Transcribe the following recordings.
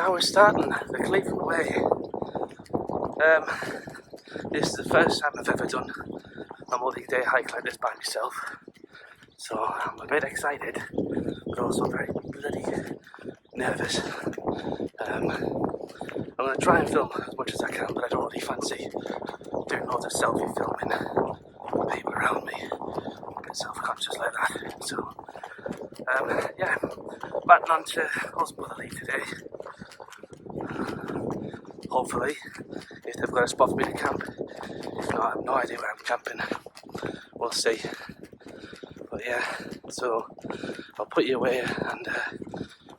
now we're starting the Cleveland Way. This is the first time I've ever done a multi-day hike like this by myself, so I'm a bit excited, but also very bloody nervous. I'm going to try and film as much as I can, but I don't really fancy doing loads of selfie filming with people around me. I'm a bit self-conscious like that. So, yeah, back on to Osmotherly today. Hopefully, if they've got a spot for me to camp. If not, I have no idea where I'm camping. We'll see. But yeah, so I'll put you away and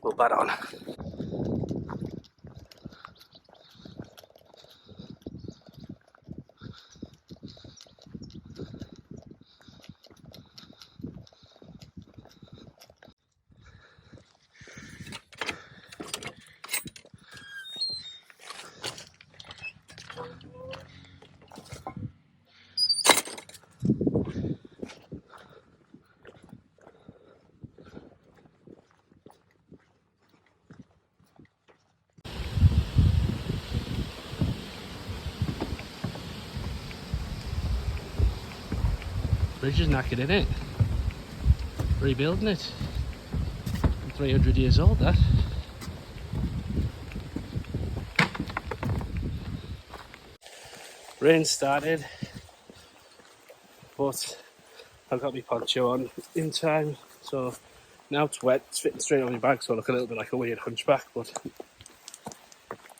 we'll bat on. Bridge is knackered, isn't it? Rebuilding it. 300 years old, that. Rain started, but I've got my poncho on in time, so now it's wet, it's fitting straight on my back, so I look a little bit like a weird hunchback, but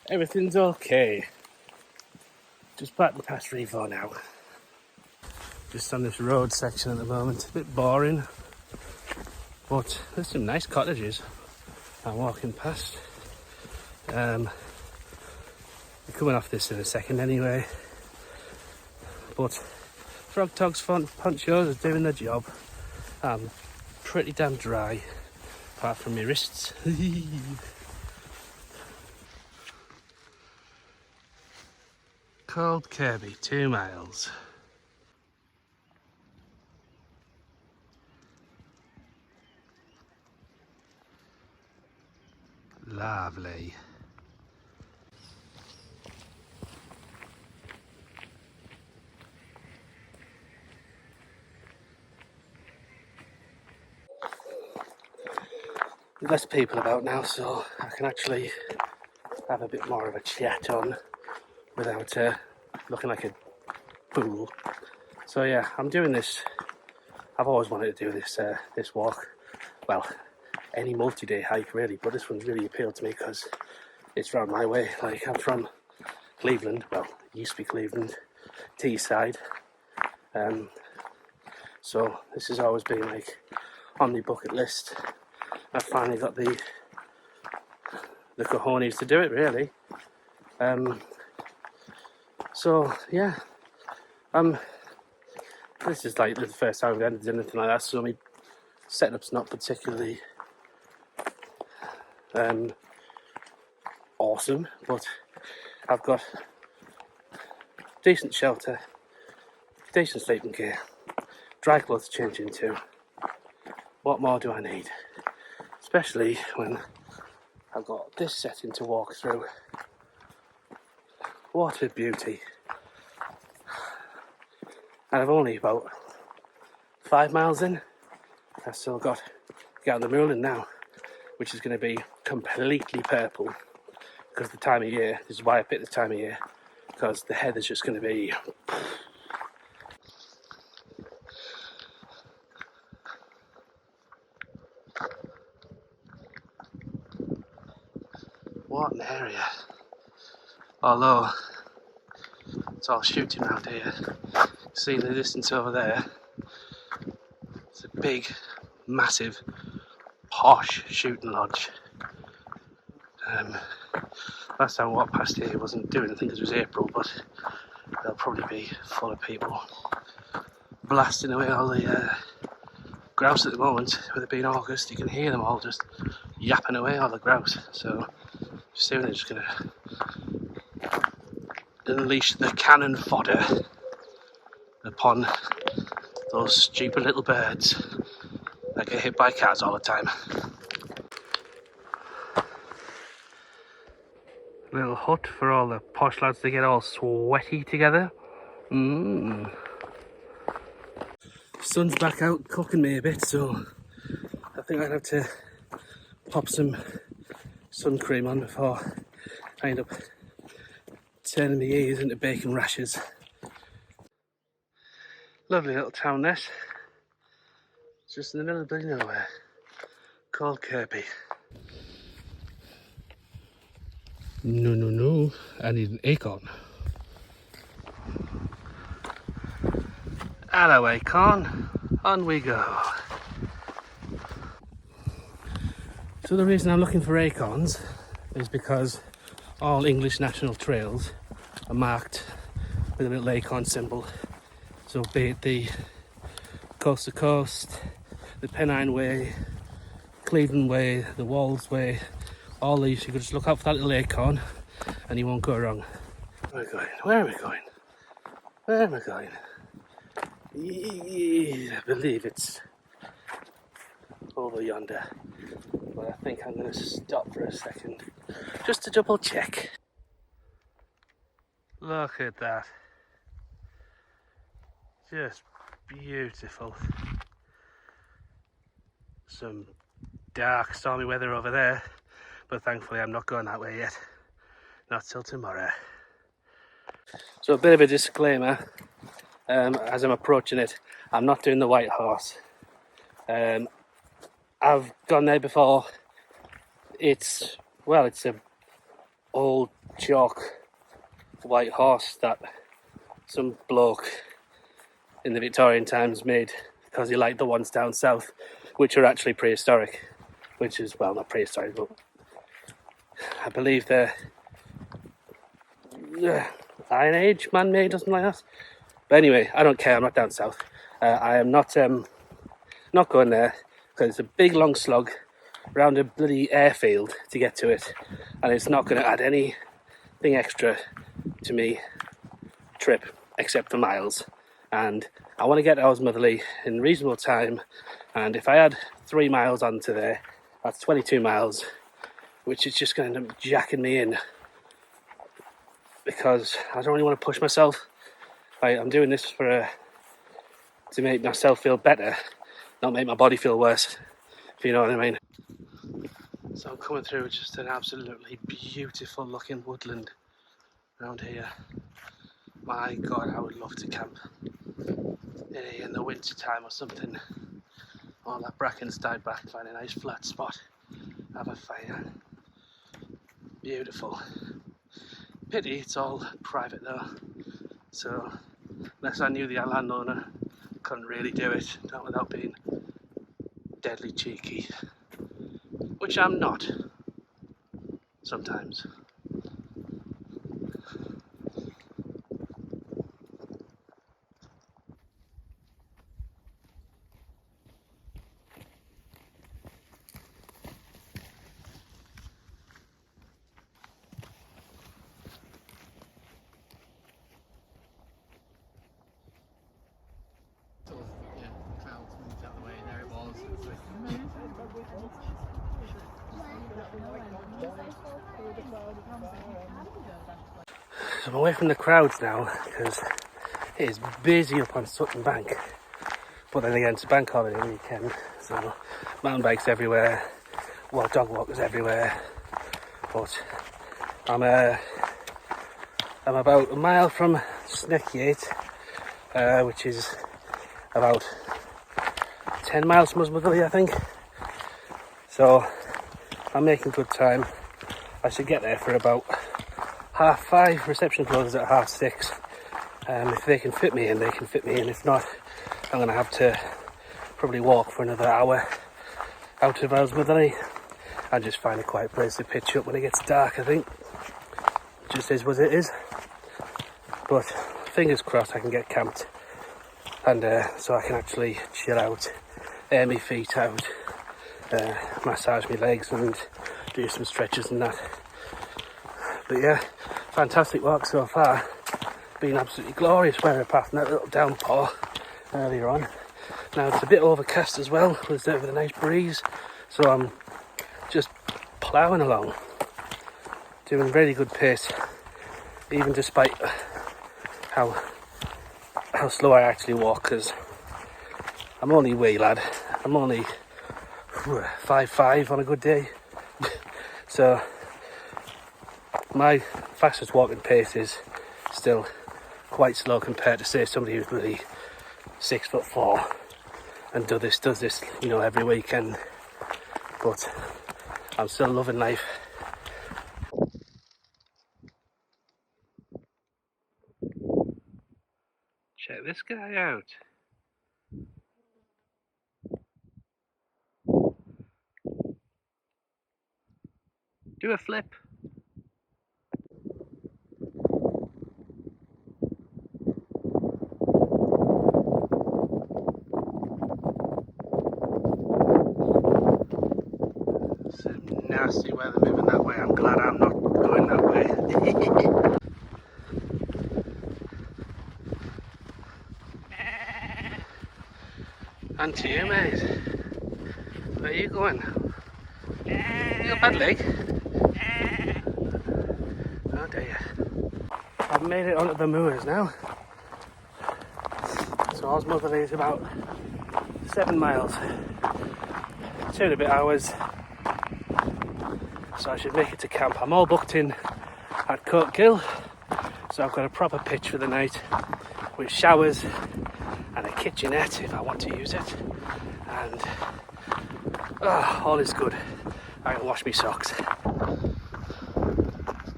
everything's okay. Just back past Revo now. Just on this road section at the moment, a bit boring, but there's some nice cottages I'm walking past. We're coming off this in a second anyway, but Frog Tog's ponchos are doing their job. I'm pretty damn dry, apart from my wrists. Cold Kirby, 2 miles. Lovely. There's less people about now, so I can actually have a bit more of a chat on without looking like a fool. So yeah, I'm doing this. I've always wanted to do this this walk. Well, any multi-day hike really, but this one's really appealed to me because it's round my way. Like, I'm from Cleveland, well, it used to be Cleveland, Teesside. So this has always been like on the bucket list. I've finally got the cojones to do it, really. So yeah, this is like the first time I've ever done anything like that, so my setup's not particularly awesome, but I've got decent shelter, decent sleeping gear, dry clothes to change into. What more do I need? Especially when I've got this setting to walk through. What a beauty. And I've only about 5 miles in. I've still got to get on the Moorland now, which is going to be completely purple because the time of year. This is why I picked the time of year, because the heather's just going to be... What an area. Although it's all shooting around here. See in the distance over there, it's a big, massive, posh shooting lodge. Last time I walked past here, it wasn't doing anything because it was April, but they'll probably be full of people blasting away all the grouse at the moment. With it being August, you can hear them all just yapping away all the grouse. So soon they're just going to unleash the cannon fodder upon those stupid little birds that get hit by cars all the time. Little hut for all the posh lads to get all sweaty together. Sun's back out cooking me a bit, so I think I'd have to pop some sun cream on before I end up turning my ears into bacon rashers. Lovely little town this, just in the middle of bloody nowhere, called Kirby. No, I need an acorn. Hello acorn, on we go. So the reason I'm looking for acorns is because all English national trails are marked with a little acorn symbol. So be it the Coast to Coast, the Pennine Way, Cleveland Way, the Walls Way, all these, you could just look out for that little acorn and you won't go wrong. Where am I going? Where am I going? Where am I going? I believe it's over yonder, but I think I'm going to stop for a second just to double check. Look at that, just beautiful. Some dark stormy weather over there, but thankfully I'm not going that way yet, not till tomorrow. So a bit of a disclaimer, as I'm approaching it, I'm not doing the White Horse. I've gone there before. It's a old chalk white horse that some bloke in the Victorian times made because he liked the ones down south, which are actually prehistoric, which is, well, not prehistoric, but I believe they're Iron Age, man-made or something like that. But anyway, I don't care, I'm not down south. I am not going there because it's a big long slog around a bloody airfield to get to it, and it's not going to add anything extra to me trip except for miles. And I want to get to Osmotherley in reasonable time, and if I add 3 miles onto there, that's 22 miles, which is just going to end up jacking me in because I don't really want to push myself. I'm doing this to make myself feel better, not make my body feel worse, if you know what I mean. So I'm coming through just an absolutely beautiful looking woodland around here. My God, I would love to camp in the winter time or something. All that bracken's died back, find a nice flat spot, have a fire. Beautiful. Pity it's all private though, so unless I knew the landowner, couldn't really do it, not without being deadly cheeky, which I'm not sometimes. So I'm away from the crowds now because it is busy up on Sutton Bank, but then again it's a bank holiday weekend, so mountain bikes everywhere, dog walkers everywhere. But I'm about a mile from Sneckgate, which is about 10 miles from Osmotherley, I think. So I'm making good time. I should get there for about 5:30. Reception closes at 6:30. If they can fit me in, they can fit me in. If not, I'm going to have to probably walk for another hour out of Osmotherley and just find a quiet place to pitch up when it gets dark, I think. Just is what it is. But fingers crossed I can get camped, and so I can actually chill out, air my feet out, massage my legs and do some stretches and that. But yeah, fantastic walk so far. Been absolutely glorious weather apart from that little downpour earlier on. Now it's a bit overcast as well, with a nice breeze, so I'm just ploughing along. doing very good pace, even despite how slow I actually walk, because I'm only a wee lad. I'm only 5'5" on a good day. So my fastest walking pace is still quite slow compared to, say, somebody who's really 6'4" and does this, you know, every weekend. But I'm still loving life. Check this guy out. Do a flip. Some nasty weather moving that way. I'm glad I'm not going that way. And to you, mate. Where are you going? You got a bad leg? Oh dear. I've made it onto the moors now. So Osmotherley is about 7 miles. 2 and a bit hours. So I should make it to camp. I'm all booked in at Coatgill. So I've got a proper pitch for the night with showers and a kitchenette if I want to use it. And all is good. I can wash my socks.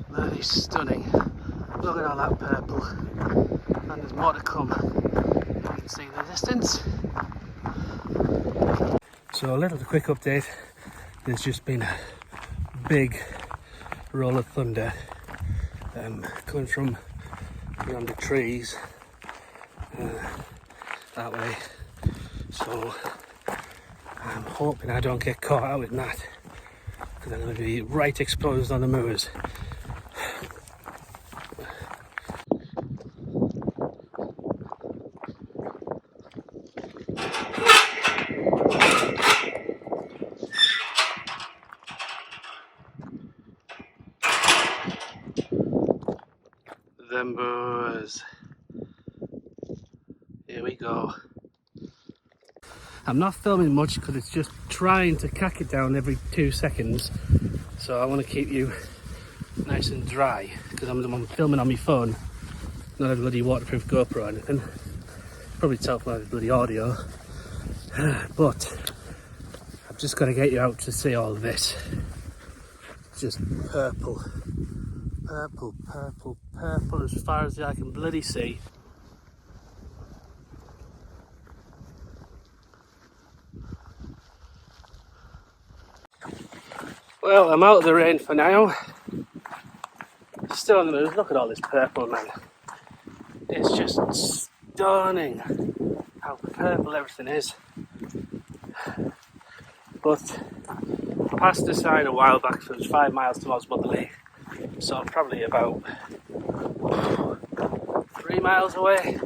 Really stunning. Look at all that purple. And there's more to come. You can see the distance. So a little quick update. There's just been a big roll of thunder coming from beyond the trees that way. So I'm hoping I don't get caught out in that, because I'm going to be right exposed on the moors. The moors. Here we go. I'm not filming much because it's just trying to cack it down every 2 seconds. So I want to keep you nice and dry, because I'm filming on my phone, not a bloody waterproof GoPro or anything. Probably tell from my bloody audio. But I've just got to get you out to see all this. It's just purple. Purple, purple, purple as far as I can bloody see. Well, I'm out of the rain for now. Still on the move. Look at all this purple, man. It's just stunning how purple everything is. But I passed the sign a while back, so it's 5 miles towards Osmotherley. So I'm probably about 3 miles away.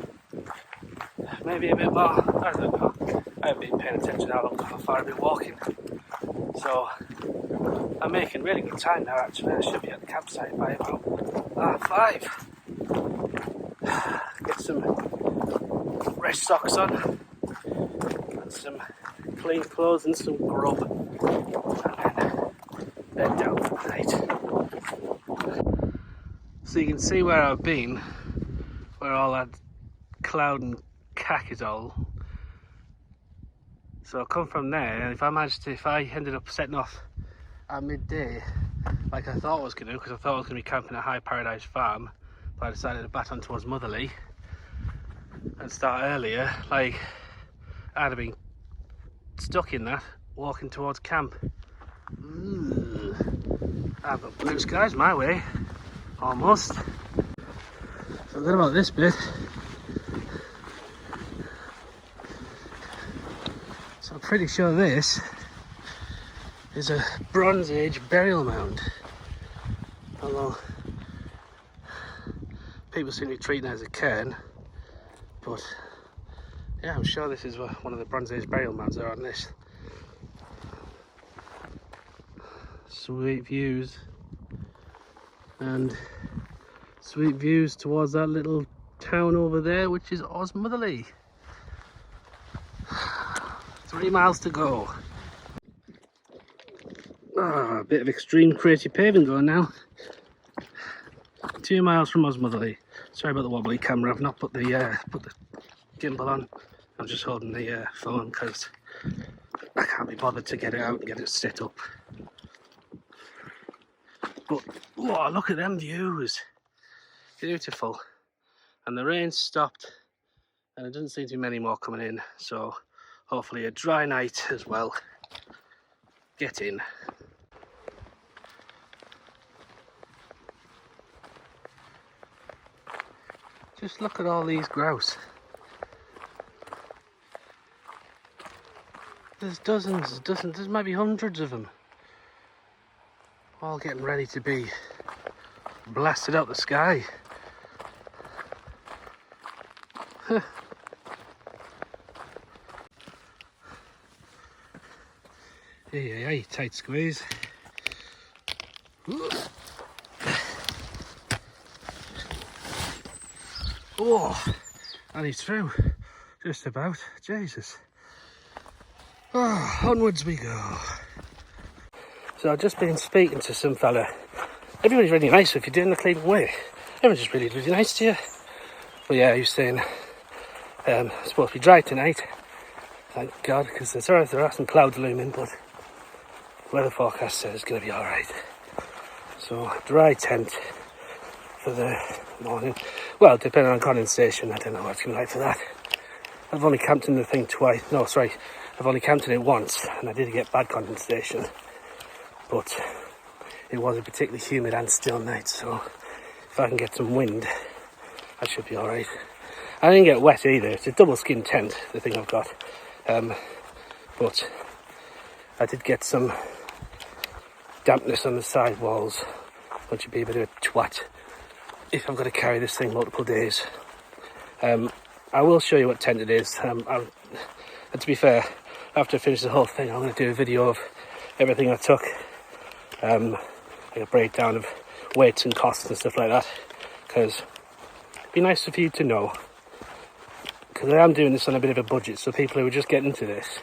Maybe a bit more. I don't know. I haven't been paying attention how far I've been walking. So I'm making really good time now, actually. I should be at the campsite by about 5. Get some fresh socks on and some clean clothes and some grub, and then bed down for the night. So you can see where I've been, where all that cloud and cack is all. So I'll come from there, and if I ended up setting off at midday, like I thought I was going to, because I thought I was going to be camping at High Paradise Farm, but I decided to bat on towards Osmotherley and start earlier, like I'd have been stuck in that, walking towards camp. Ooh. I've got blue skies my way, almost. So what about this bit? So I'm pretty sure this is a Bronze Age burial mound. Although people seem to be treating it as a cairn, but yeah, I'm sure this is one of the Bronze Age burial mounds that are on this. Sweet views. and sweet views towards that little town over there, which is Osmotherley. 3 miles to go. A bit of extreme crazy paving going now. 2 miles from Osmotherley. Sorry about the wobbly camera. I've not put the gimbal on. I'm just holding the phone because I can't be bothered to get it out and get it set up. But oh, look at them views. Beautiful. And the rain stopped, and there doesn't seem to be many more coming in. So hopefully a dry night as well. Get in. Just look at all these grouse. There's dozens, there's maybe hundreds of them. All getting ready to be blasted out the sky. Hey, tight squeeze. Oh, and he's through. Just about. Jesus. Oh, onwards we go. So I've just been speaking to some fella. Everybody's really nice if you're doing the clean way. Everyone's just really, really nice to you. But yeah, he was saying it's supposed to be dry tonight. Thank God, because there are some clouds looming, but weather forecast says it's going to be alright. So dry tent for the morning. Well, depending on condensation, I don't know what it's going to be like for that. I've only camped in the thing twice. No, sorry. I've only camped in it once, and I did get bad condensation. But it was a particularly humid and still night, so if I can get some wind, I should be alright. I didn't get wet either. It's a double skin tent, the thing I've got. But I did get some dampness on the side walls, which would be a bit of a twat if I've got to carry this thing multiple days. I will show you what tent it is. And to be fair, after I finish the whole thing, I'm going to do a video of everything I took. Like a breakdown of weights and costs and stuff like that. Because it'd be nice for you to know. Because I am doing this on a bit of a budget, so people who are just getting into this,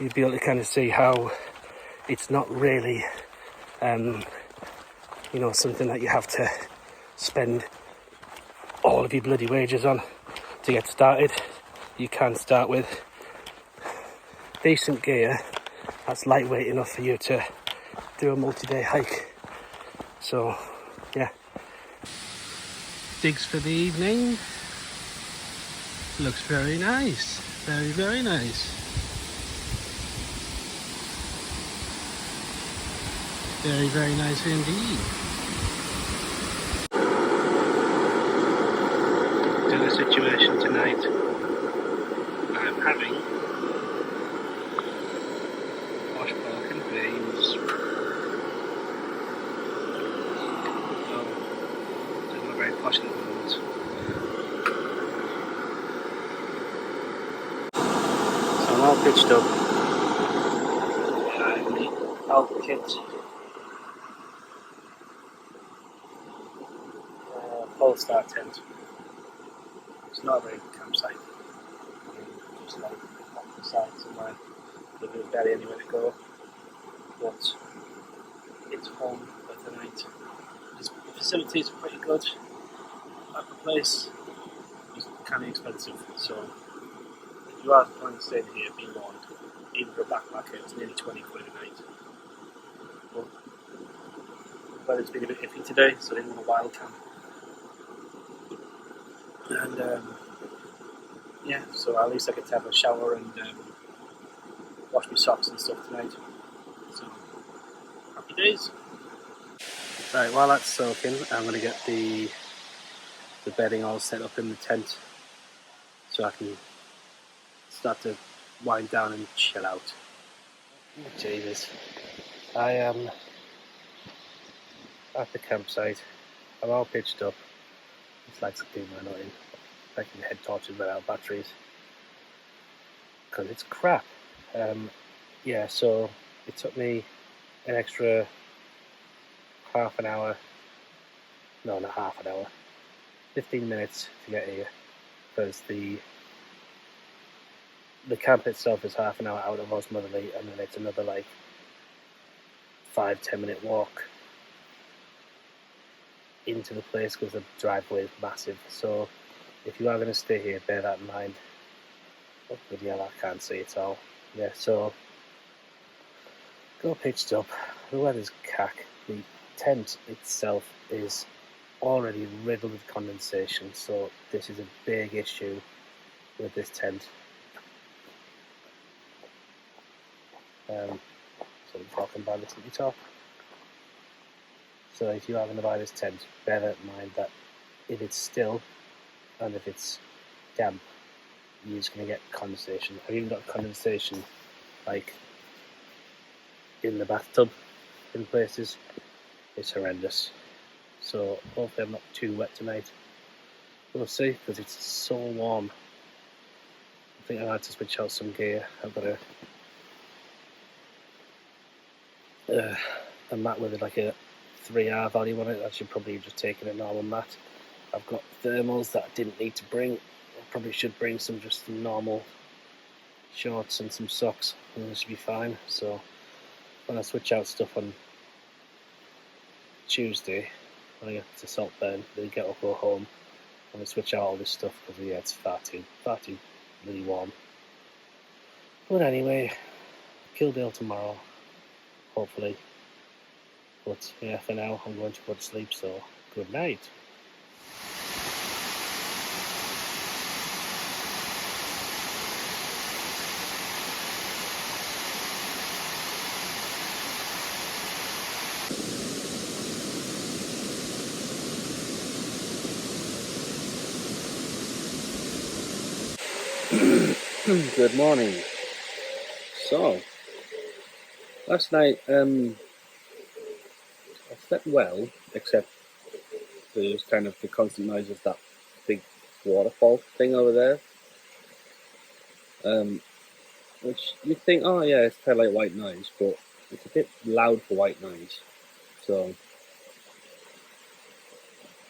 you'd be able to kind of see how it's not really, something that you have to spend all of your bloody wages on to get started. You can start with decent gear that's lightweight enough for you to do a multi-day hike. So, yeah. Digs for the evening. Looks very nice. Very, very nice. Very, very nice indeed. Dinner situation tonight. I'm having wash pork and beans. I'm not very posh at the moment. So I'm all pitched up. I'm the Alp kit. Polestar tent. It's not a very good campsite. Just like off the side somewhere. There's barely anywhere to go. But it's home for the night. The facilities are pretty good at the place. It's kind of expensive, so if you are planning to stay here, be warned. Even for a backpacker, it's nearly 20 quid a night. But it's been a bit iffy today, so I didn't want a wild camp. And yeah, so at least I get to have a shower and wash my socks and stuff tonight. So happy days. Right, while that's soaking, I'm going to get the bedding all set up in the tent so I can start to wind down and chill out. Oh, Jesus. I am at the campsite. I'm all pitched up. This light's clean when I'm not in. Making the head torches without batteries. Because it's crap. Yeah, so it took me an extra half an hour, no, not half an hour, 15 minutes to get here, because the camp itself is half an hour out of Osmotherley, and then it's another like 5-10 minute walk into the place because the driveway is massive. So if you are going to stay here, bear that in mind. Oh, bloody hell, I can't see it all. Yeah, so go pitched up. The weather's cack. The tent itself is already riddled with condensation, so this is a big issue with this tent. So I'm talking about this at the top. So if you are going to buy this tent, bear that in mind that if it's still and if it's damp, you're just going to get condensation. I've even got condensation like in the bathtub in places. It's horrendous. So hopefully I'm not too wet tonight. We'll see, because it's so warm. I think I had to switch out some gear. I've got a mat with like a 3R value on it. I should probably have just taken a normal mat. I've got thermals that I didn't need to bring. I probably should bring some normal shorts and some socks, and this should be fine. So when I switch out stuff on Tuesday, when I get to Saltburn, then get up, go home, and I switch out all this stuff because yeah, it's far too really warm. But anyway, Kildale tomorrow, hopefully. But yeah, for now I'm going to go to sleep, so good night. Good morning. So, last night I slept well, except there was kind of the constant noise of that big waterfall thing over there. Which you think, oh yeah, it's kind of like white noise, but it's a bit loud for white noise. So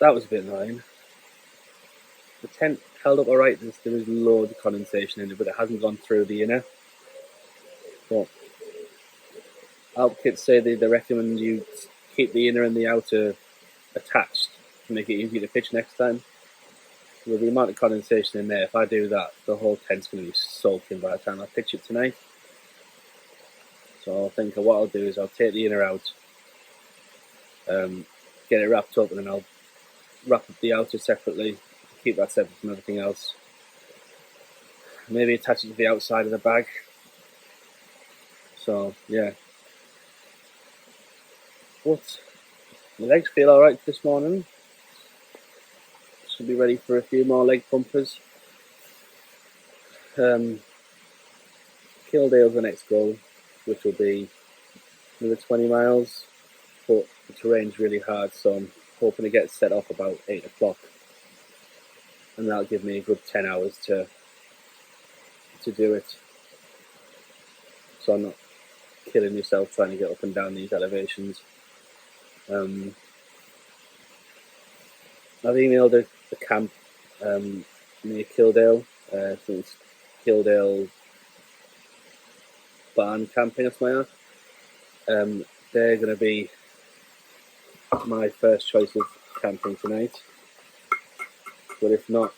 that was a bit annoying. The tent held up alright. There was loads of condensation in it, but it hasn't gone through the inner. But outfits say they recommend you keep the inner and the outer attached to make it easier to pitch next time. With the amount of condensation in there, if I do that, the whole tent's going to be soaking by the time I pitch it tonight. So I think what I'll do is I'll take the inner out, get it wrapped up, and then I'll wrap up the outer separately, keep that separate from everything else. Maybe attach it to the outside of the bag. So yeah. But my legs feel alright this morning. Should be ready for a few more leg pumpers. Kildale's the next goal, which will be another 20 miles, but the terrain's really hard, so I'm hoping to get set off about 8 o'clock, and that'll give me a good 10 hours to do it, so I'm not killing myself trying to get up and down these elevations. I've emailed the camp near Kildale. I think it's Kildale Barn Camping or something like that. They're going to be my first choice of camping tonight. But if not,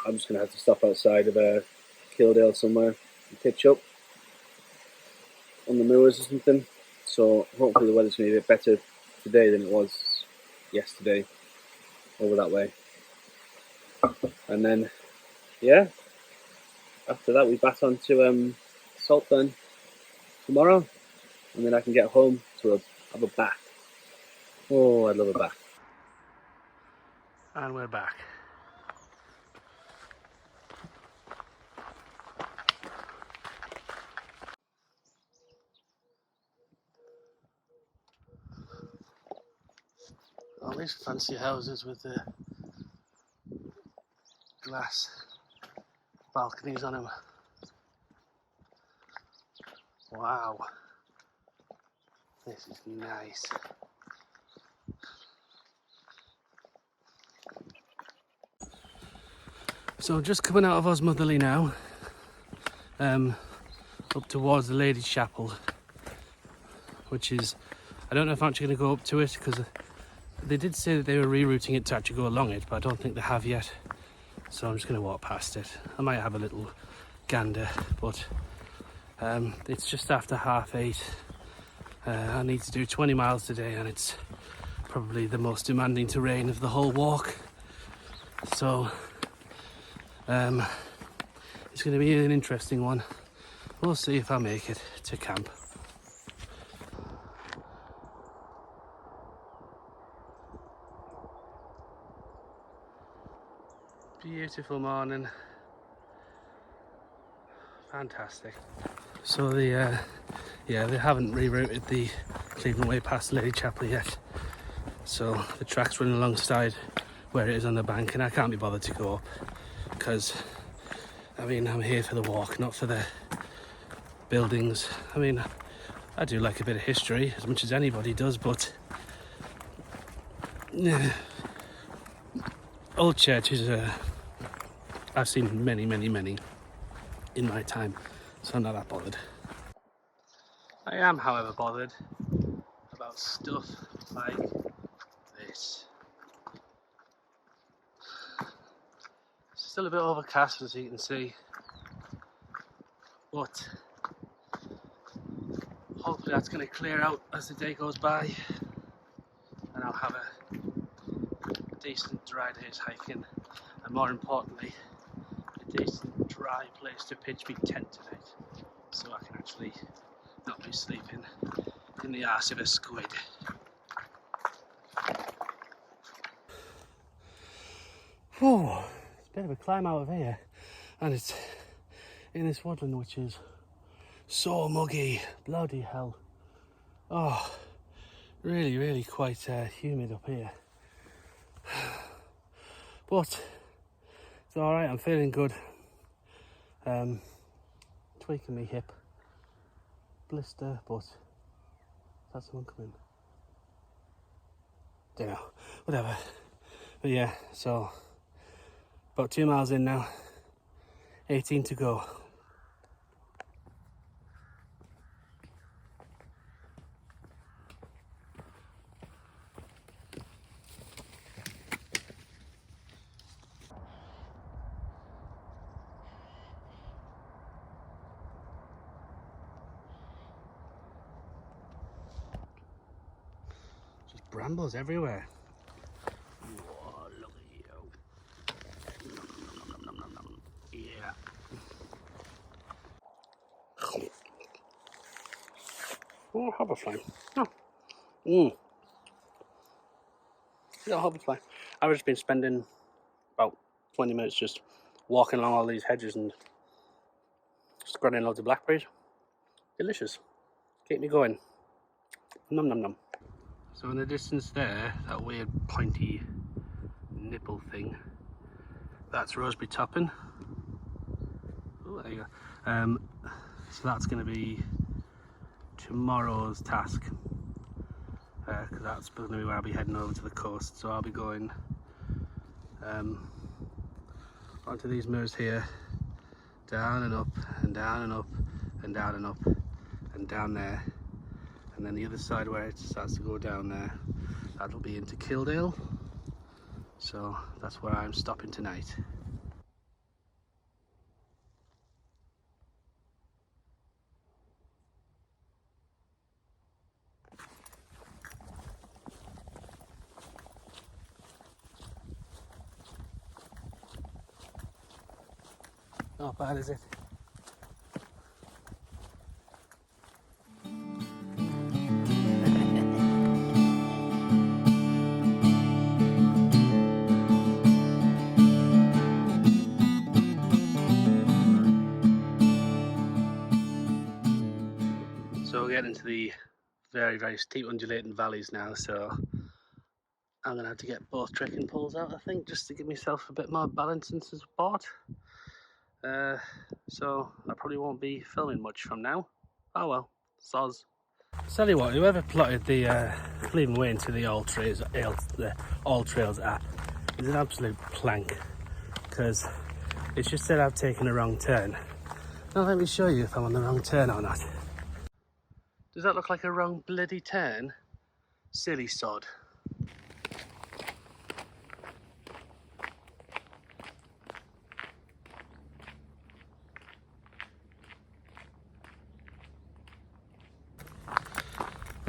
I'm just going to have to stop outside of Kildale somewhere and pitch up on the moors or something. So hopefully the weather's going to be a bit better today than it was yesterday over that way. And then, yeah, after that we bat on to Saltburn tomorrow, and then I can get home to have a bath. Oh, I'd love a bath. And we're back. All these fancy houses with the glass balconies on them. Wow. This is nice. So just coming out of Osmotherley now, up towards the Ladies' Chapel, which is, I don't know if I'm actually going to go up to it because they did say that they were rerouting it to actually go along it, but I don't think they have yet. So I'm just going to walk past it. I might have a little gander, but it's just after 8:30. I need to do 20 miles today, and it's probably the most demanding terrain of the whole walk. So it's going to be an interesting one. We'll see if I make it to camp. Beautiful morning. Fantastic. So they haven't rerouted the Cleveland Way past Lady Chapel yet. So the track's running alongside where it is on the bank, and I can't be bothered to go up because, I mean, I'm here for the walk, not for the buildings. I mean, I do like a bit of history as much as anybody does, but old churches, I've seen many in my time, so I'm not that bothered. I am, however, bothered about stuff like this. It's still a bit overcast, as you can see, but hopefully that's going to clear out as the day goes by, and I'll have a decent dry day's hiking, and more importantly, a decent dry place to pitch my tent tonight, so I can actually not be sleeping in the arse of a squid. Oh, it's a bit of a climb out of here, and it's in this woodland which is so muggy, bloody hell. Oh, really quite humid up here. But it's alright, I'm feeling good. Tweaking my hip. Blister, but is that someone coming? Don't know, whatever. But yeah, so about 2 miles in now, 18 to go. Just brambles everywhere. Whoa, look at you. Nom. Yeah. Oh, hoverfly. Oh. Yeah, hoverfly. I've just been spending about 20 minutes just walking along all these hedges and squirting loads of blackberries. Delicious. Keep me going. Nom. So in the distance there, that weird pointy nipple thing, that's roseberry topping. Oh, there you go. So that's going to be tomorrow's task, because that's going to be where I'll be heading over to the coast. So I'll be going onto these moors here, down and up and down and up and down and up and down there, and then the other side where it starts to go down there, that'll be into Kildale. So that's where I'm stopping tonight. Not bad, is it? So we're getting to the very steep undulating valleys now, so I'm going to have to get both trekking poles out, I think, just to give myself a bit more balance and support. So I probably won't be filming much from now. Oh well, soz. Tell you what, whoever plotted the clean way into the All Trails app is an absolute plank, because it's just said I've taken a wrong turn. Now let me show you if I'm on the wrong turn or not. Does that look like a wrong bloody turn? Silly sod.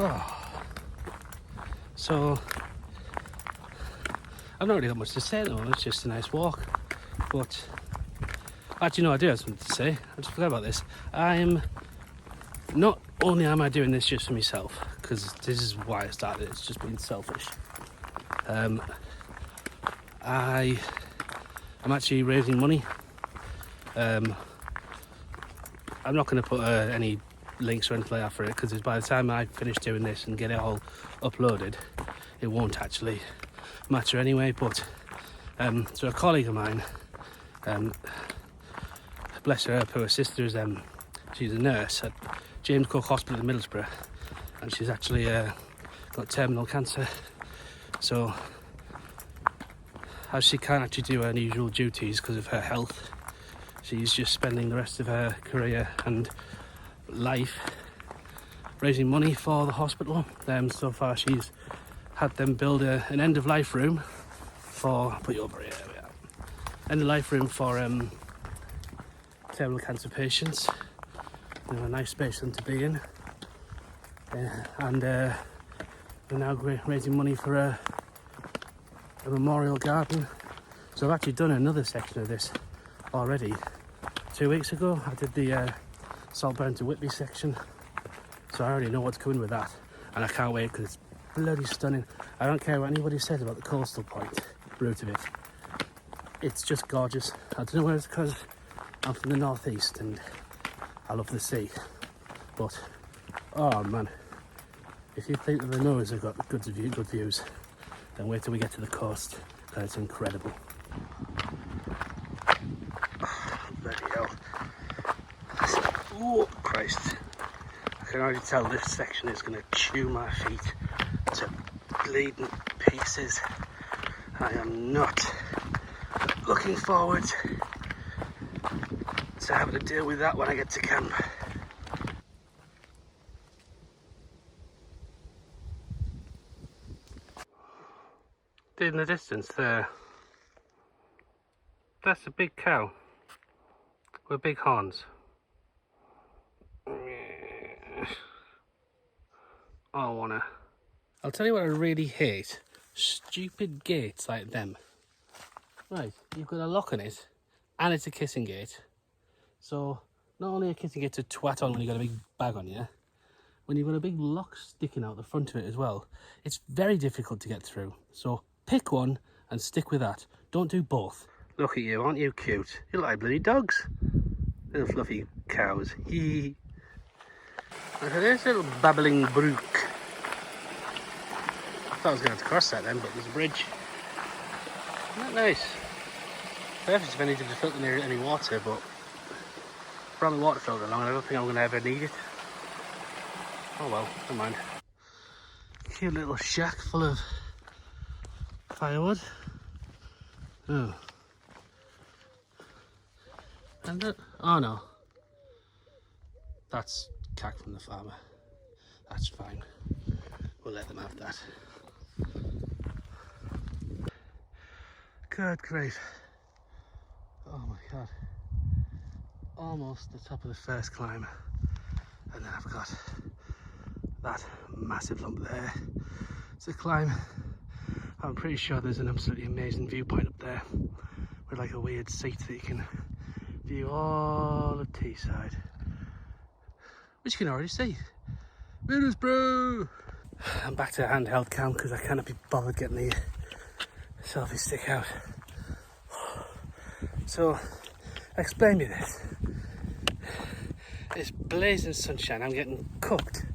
Oh. So, I've not really got much to say at the moment, it's just a nice walk. But, actually no, I do have something to say. I just forgot about this. Not only am I doing this just for myself, because this is why I started it, it's just being selfish. I'm actually raising money. I'm not going to put any links or anything like that for it, because by the time I finish doing this and get it all uploaded, it won't actually matter anyway. But so a colleague of mine, bless her poor sister, is she's a nurse at James Cook Hospital in Middlesbrough, and she's actually got terminal cancer. So as she can't actually do her usual duties because of her health, she's just spending the rest of her career and life raising money for the hospital. So far she's had them build an end-of-life room for, I'll put you over here, end-of-life room for terminal cancer patients. You know, a nice space for them to be in. And we're now raising money for a memorial garden. So I've actually done another section of this already. 2 weeks ago I did the Saltburn to Whitby section, so I already know what's coming with that, and I can't wait because it's bloody stunning. I don't care what anybody says about the coastal point route of it, it's just gorgeous. I don't know whether it's because I'm from the northeast and I love the sea, but oh man, if you think that the Moors have got good views, then wait till we get to the coast, because it's incredible. Oh, bloody hell. Oh Christ, I can already tell this section is going to chew my feet to bleeding pieces. I am not looking forward to having to deal with that when I get to camp. In the distance there, that's a big cow with big horns. I'll tell you what I really hate: stupid gates like them. Right, you've got a lock on it and it's a kissing gate. So not only a kissing gate to twat on when you've got a big bag on you, when you've got a big lock sticking out the front of it as well, it's very difficult to get through. So pick one and stick with that. Don't do both. Look at you, aren't you cute? You look like bloody dogs. Little fluffy cows. Hee. Look at this little babbling brook. I thought I was going to have to cross that then, but there's a bridge. Isn't that nice? Perfect if I needed to filter near any water, but I brought my water filter along and I don't think I'm going to ever need it. Oh well, never mind. Cute little shack full of firewood. Oh. And oh no. That's cack from the farmer. That's fine. We'll let them have that. Good grief. Oh my god. Almost the top of the first climb. And then I've got that massive lump there to climb. I'm pretty sure there's an absolutely amazing viewpoint up there with like a weird seat that you can view all of Teesside, which you can already see. Middlesbrough! I'm back to handheld cam because I cannot be bothered getting the selfie stick out. So, explain me this. It's blazing sunshine, I'm getting cooked.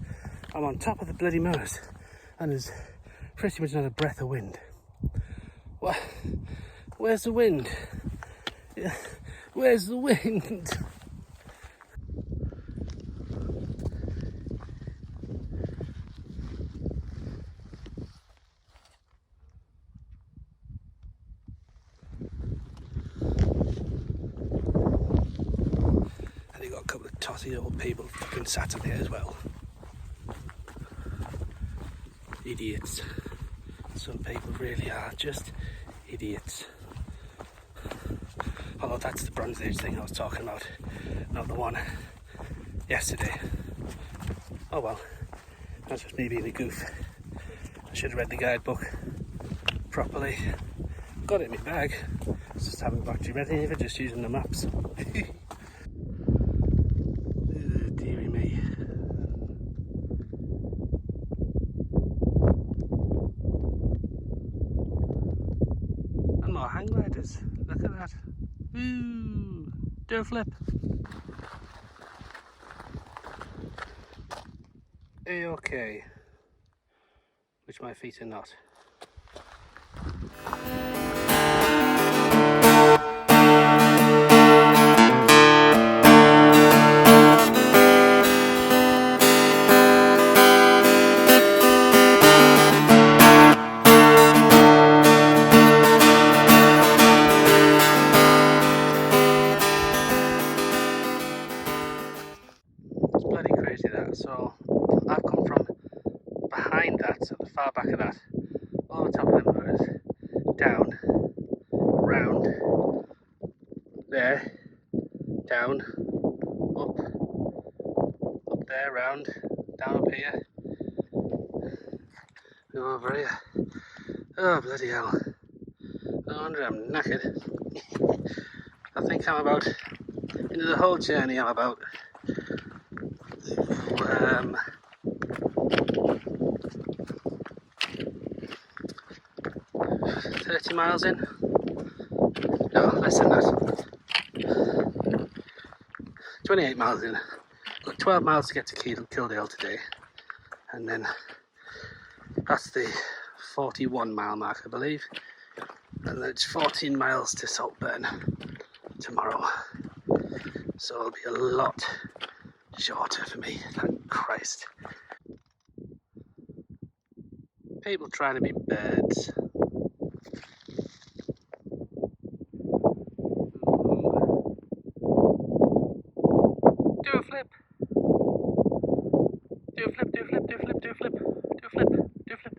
I'm on top of the bloody moors and there's pretty much not a breath of wind. What? Where's the wind? Where's the wind? tossy old people fucking sat in there as well. Idiots. Some people really are just idiots. Although that's the Bronze Age thing I was talking about, not the one yesterday. Oh well, that's just me being a goof. I should have read the guidebook properly. Got it in my bag, just haven't actually read any of it, just using the maps. Dearie me. And more hang gliders, look at that. Woo! Do a flip. A-okay. Which my feet are not. It's bloody crazy that. So I've come from behind that, so the far back of that, over the top of the moors, down, round, there, down, up there, round, down up here, over here. Oh bloody hell. No wonder I'm knackered. I think I'm about, into the whole journey I'm about 30 miles in. No, less than that. 28 miles in. Got 12 miles to get to Kildale today. And then that's the 41 mile mark, I believe. And then it's 14 miles to Saltburn tomorrow. So it'll be a lot shorter for me, thank Christ. People trying to be birds. Do a flip. Do a flip, do a flip, do a flip, do a flip, do a flip, do a flip.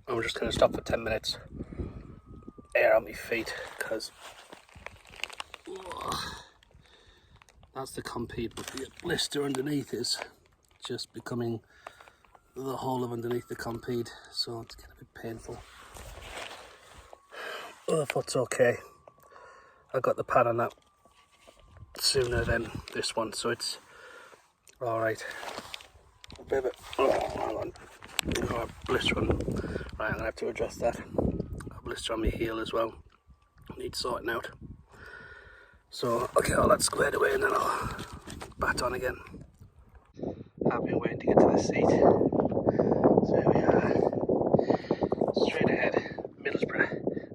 I'm just going to stop for 10 minutes, air out my feet, because that's the compede, but the blister underneath is just becoming the whole of underneath the compede, so it's getting a bit painful. Other foot's okay. I got the pad on that sooner than this one, so it's alright. A bit of it. Oh, hang on. Oh, blister on. Right, I'm gonna have to adjust that. A blister on my heel as well. Need sorting out. So I'll get all that squared away and then I'll bat on again. I've been waiting to get to the seat. So here we are. Straight ahead, Middlesbrough,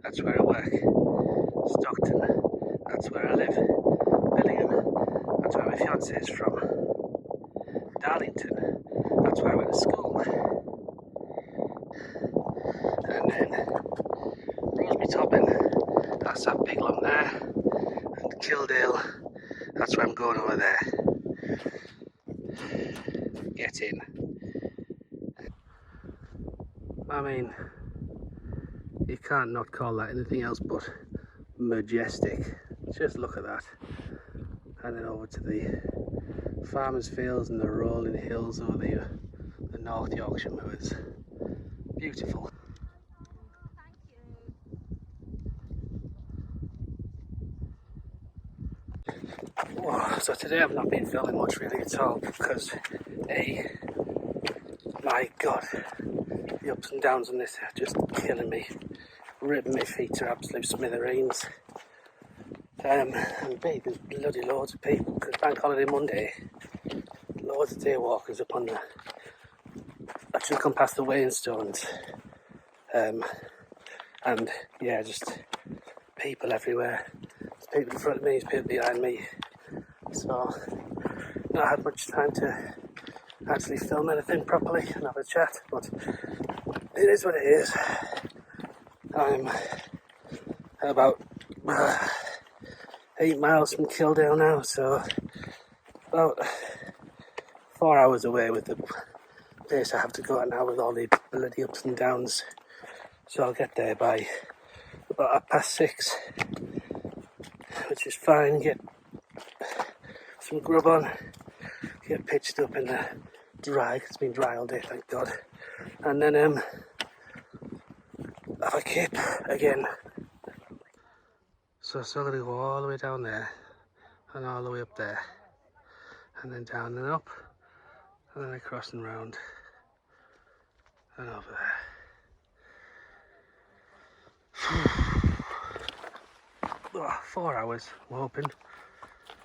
that's where I work. Stockton, that's where I live. Billingham, that's where my fiance is from. Darlington, that's where I went to school. And then Roseby Toppin, that's that big lump there. And Kildale, that's where I'm going over there. Get in. I mean, you can't not call that anything else but majestic. Just look at that. And then over to the farmers' fields and the rolling hills over the North Yorkshire moors. Beautiful. Well, so today I've not been filming much really at all because my God, the ups and downs on this are just killing me, ripping my feet to absolute smithereens. And B, there's bloody loads of people because Bank Holiday Monday, loads of day walkers up on the, actually come past the weighing stones, and yeah, just people everywhere. There's people in front of me, there's people behind me. so not had much time to actually film anything properly and have a chat, but it is what it is. I'm about 8 miles from Kildare now, so about 4 hours away with the pace I have to go at now with all the bloody ups and downs. So I'll get there by about 6:30, which is fine. Get some grub on, get pitched up in the dry, 'cause it's been dry all day, thank God. And then have a kip again. So I'm still going to go all the way down there and all the way up there, and then down and up, and then across and round and over there. 4 hours, we're hoping.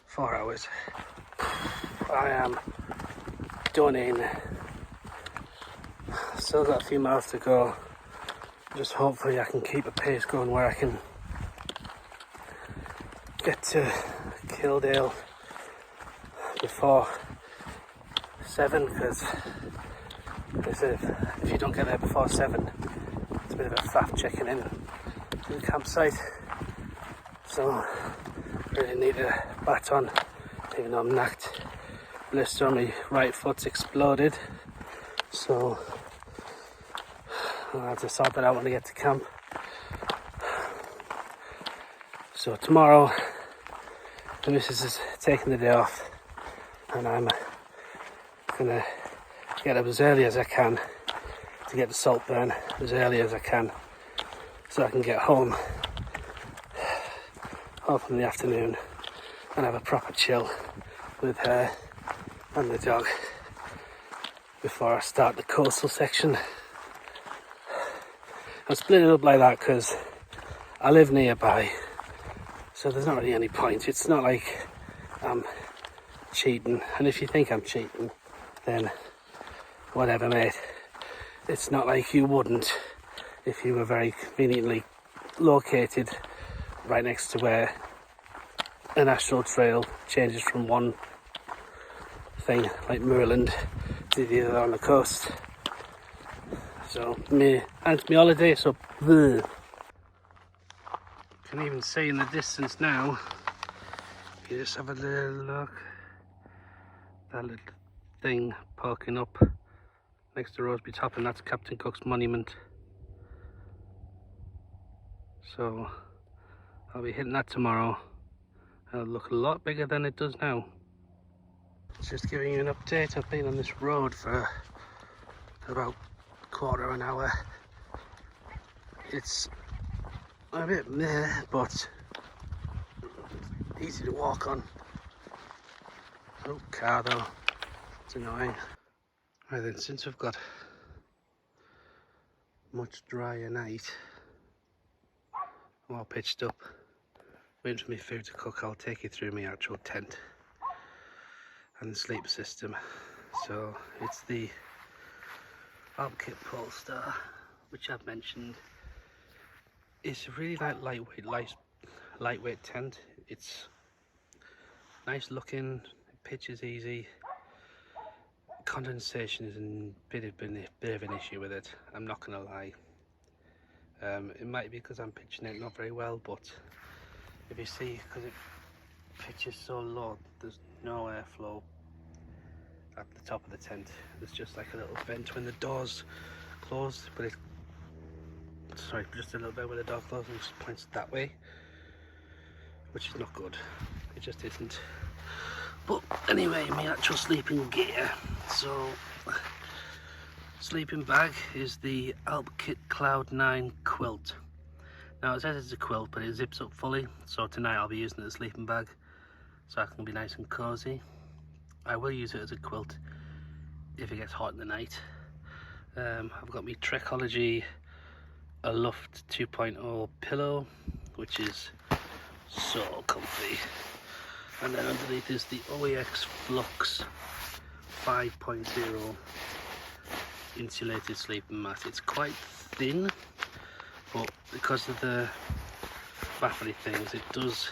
4 hours. I am done in. Still got a few miles to go. Just hopefully I can keep a pace going where I can get to Kildare before 7, because they said if you don't get there before 7, it's a bit of a faff checking in to the campsite. So really need a baton, even though I'm knacked. Blister on my right foot's exploded, so I'll have to sort that out when I get to camp. So tomorrow the missus is taking the day off, and I'm gonna get up as early as I can to get the Saltburn as early as I can, so I can get home in the afternoon and have a proper chill with her and the dog before I start the coastal section. I'm splitting it up like that because I live nearby, so there's not really any point. It's not like I'm cheating, and if you think I'm cheating, then whatever, mate. It's not like you wouldn't if you were very conveniently located right next to where a national trail changes from one thing like Moorland to the other on the coast. So and it's my holiday, so bleh. Can even see in the distance now, if you just have a little look, that little thing poking up next to Roseby Top, and that's Captain Cook's monument. So I'll be hitting that tomorrow. It'll look a lot bigger than it does now. Just giving you an update. I've been on this road for about a quarter of an hour. It's a bit meh, but easy to walk on. Oh, car though, it's annoying. Right then, since we've got much drier night, I'm all pitched up, waiting for my food to cook, I'll take you through my actual tent and the sleep system. So it's the Kit Polestar, which I've mentioned. It's a really lightweight tent. It's nice looking, it pitches easy. Condensation is a bit of an issue with it, I'm not gonna lie. It might be because I'm pitching it not very well, but if you see, because it pitches so low, there's no airflow at the top of the tent. There's just like a little vent when the door's closed, but just a little bit when the door closes and just points that way, which is not good. It just isn't. But anyway, my actual sleeping gear. So, sleeping bag is the Kit Cloud 9 quilt. Now it says it's a quilt, but it zips up fully, so tonight I'll be using it as a sleeping bag, so I can be nice and cozy. I will use it as a quilt if it gets hot in the night. I've got my Trekology Aloft 2.0 pillow, which is so comfy. And then underneath is the OEX Flux 5.0 insulated sleeping mat. It's quite thin, but because of the baffly things, it does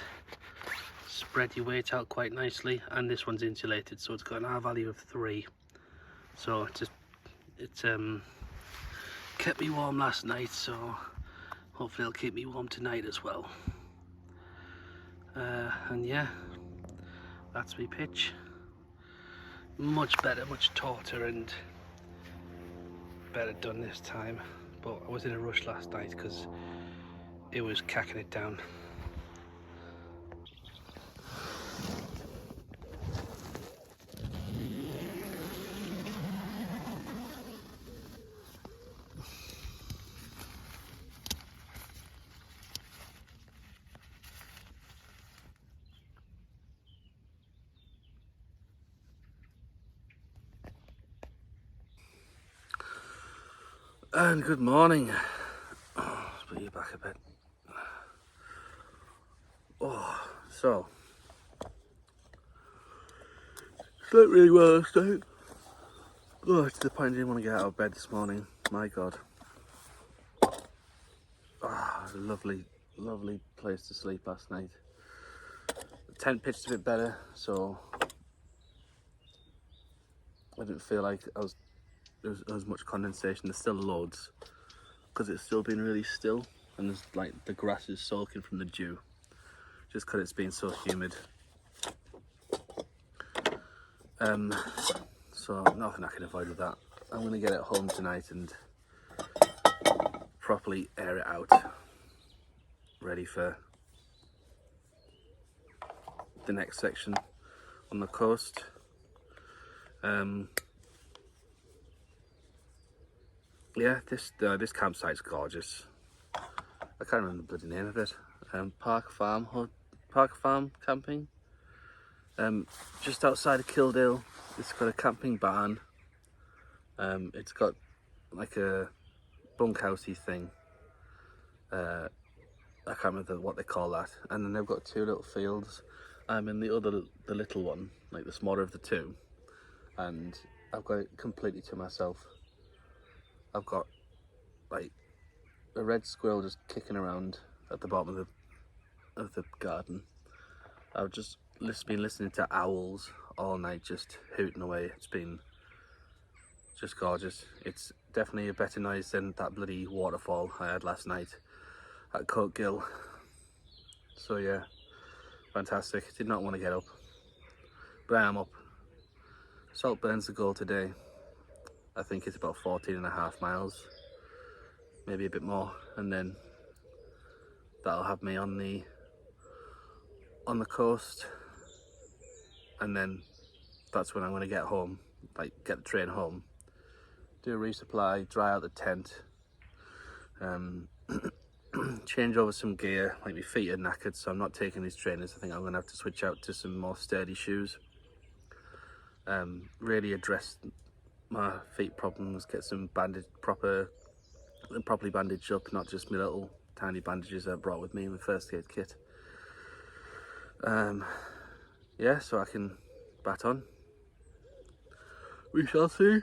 spread your weight out quite nicely, and this one's insulated, so it's got an R value of 3. So it's kept me warm last night, so hopefully it'll keep me warm tonight as well. And yeah, that's my pitch. Much better, much tauter and better done this time, but I was in a rush last night because it was cacking it down. And good morning. Oh, let's put you back a bit. Oh, so slept really well last night. Oh, to the point I didn't want to get out of bed this morning. My God. Ah, oh, lovely, lovely place to sleep last night. The tent pitched a bit better, so I didn't feel like there was much condensation. There's still loads because it's still been really still, and there's like the grass is soaking from the dew just because it's been so humid. So nothing I can avoid with that. I'm going to get it home tonight and properly air it out, ready for the next section on the coast. Yeah, this campsite's gorgeous. I can't remember the bloody name of it. Park Farm camping. Just outside of Kildale. It's got a camping barn. It's got like a bunkhousey thing. I can't remember what they call that. And then they've got 2 little fields. I'm in the little one, like the smaller of the 2, and I've got it completely to myself. I've got like a red squirrel just kicking around at the bottom of the garden. I've just been listening to owls all night, just hooting away. It's been just gorgeous. It's definitely a better noise than that bloody waterfall I had last night at Coat Gill. So yeah, fantastic. Did not want to get up, but I am up. Saltburn's the goal today. I think it's about 14.5 miles, maybe a bit more, and then that'll have me on the coast, and then that's when I'm going to get home, like get the train home, do a resupply, dry out the tent, change over some gear. Like my feet are knackered, so I'm not taking these trainers. I think I'm going to have to switch out to some more sturdy shoes. Really address my feet problems, get some properly bandaged up, not just my little tiny bandages I brought with me in the first aid kit. Yeah, so I can bat on. We shall see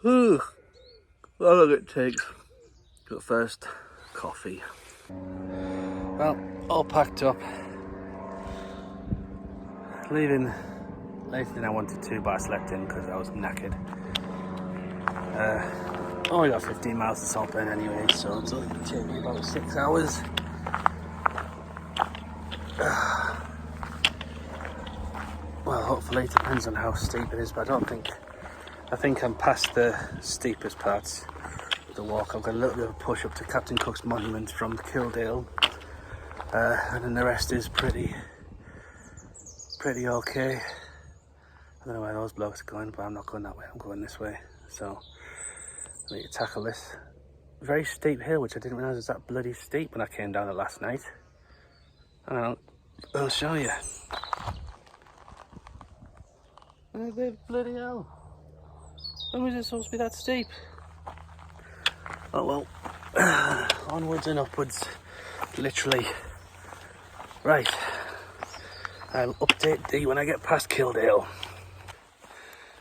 how long it takes. But first, coffee. Well, all packed up. Leaving later than I wanted to, but I slept in because I was knackered. Only got 15 miles to Saltburn anyway, so it's only going to take me about 6 hours. Well, hopefully it depends on how steep it is, but I think I'm past the steepest parts of the walk. I've got a little bit of a push up to Captain Cook's monument from Kildale, and then the rest is pretty okay. I don't know where those blokes are going, but I'm not going that way. I'm going this way. So I need to tackle this very steep hill, which I didn't realise was that bloody steep when I came down it last night. I'll show you. Bloody hell. When was it supposed to be that steep? Oh well. Onwards and upwards. Literally. Right. I'll update thee when I get past Kildale.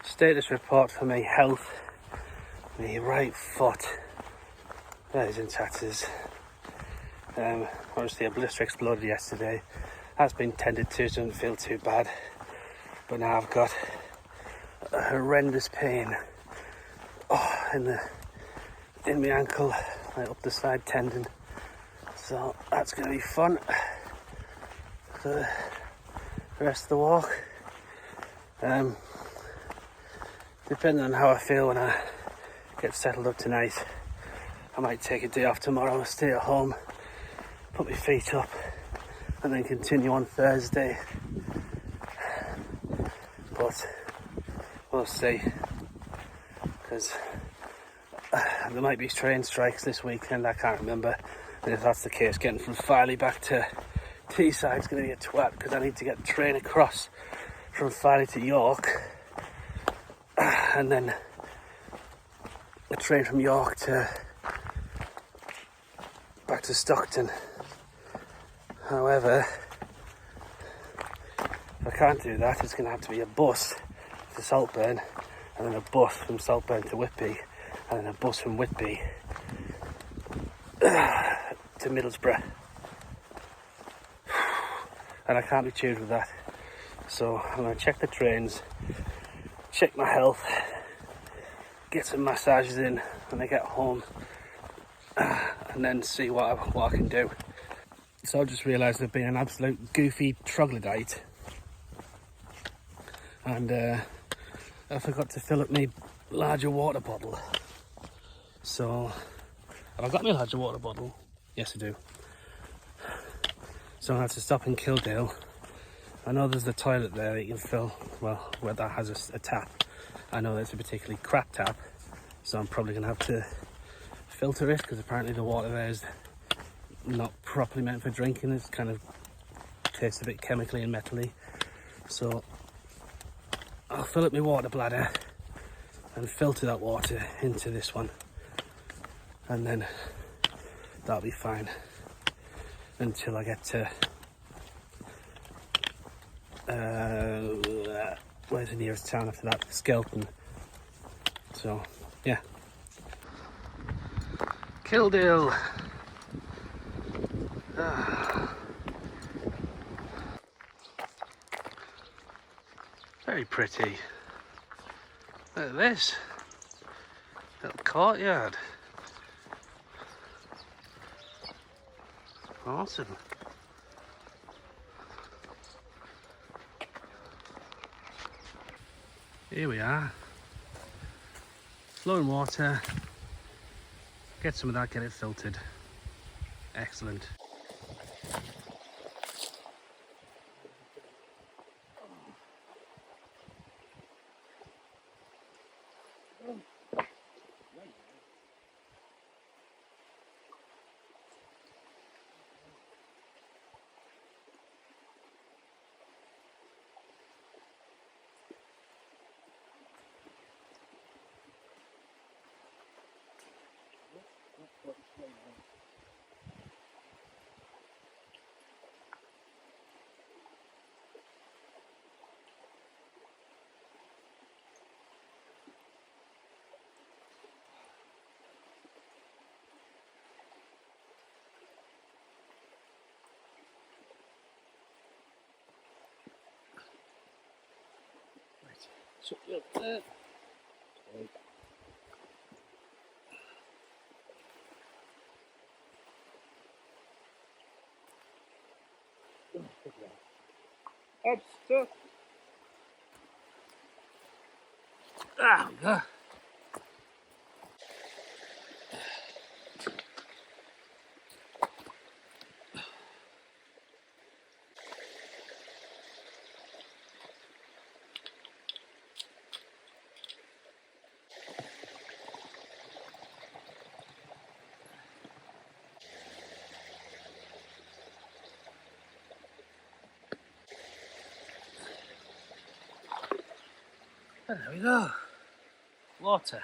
Status report for my health. My right foot. That is in tatters. Obviously a blister exploded yesterday. Has been tended to, doesn't feel too bad. But now I've got a horrendous pain in my ankle, right up the side tendon. So that's going to be fun for the rest of the walk. Depending on how I feel when I get settled up tonight, I might take a day off tomorrow, stay at home, put my feet up, and then continue on Thursday. But we'll see, because there might be train strikes this weekend, I can't remember. And if that's the case, getting from Filey back to Teesside is going to be a twat, because I need to get the train across from Filey to York, and then a train from York to back to Stockton. However, if I can't do that, it's going to have to be a bus to Saltburn, and then a bus from Saltburn to Whitby, and then a bus from Whitby to Middlesbrough. And I can't be chewed with that. So I'm going to check the trains, check my health, get some massages in when I get home, and then see what I can do. So I just realised I've been an absolute goofy troglodyte, and I forgot to fill up my larger water bottle. So have I got my larger water bottle? Yes, I do. So I had to stop in Kildale. I know there's the toilet there that you can fill, well, where that has a tap. I know that's a particularly crap tap, so I'm probably going to have to filter it, because apparently the water there is not properly meant for drinking. It's kind of tastes a bit chemically and metally. So I'll fill up my water bladder and filter that water into this one, and then that'll be fine until I get to where's the nearest town after that? Skelton. So yeah, Kildale. Very pretty. Look at this little courtyard. Awesome. Here we are. Flowing water. Get some of that, get it filtered. Excellent. So, up there. Up, stuck. Ah, we go. There we go. Water.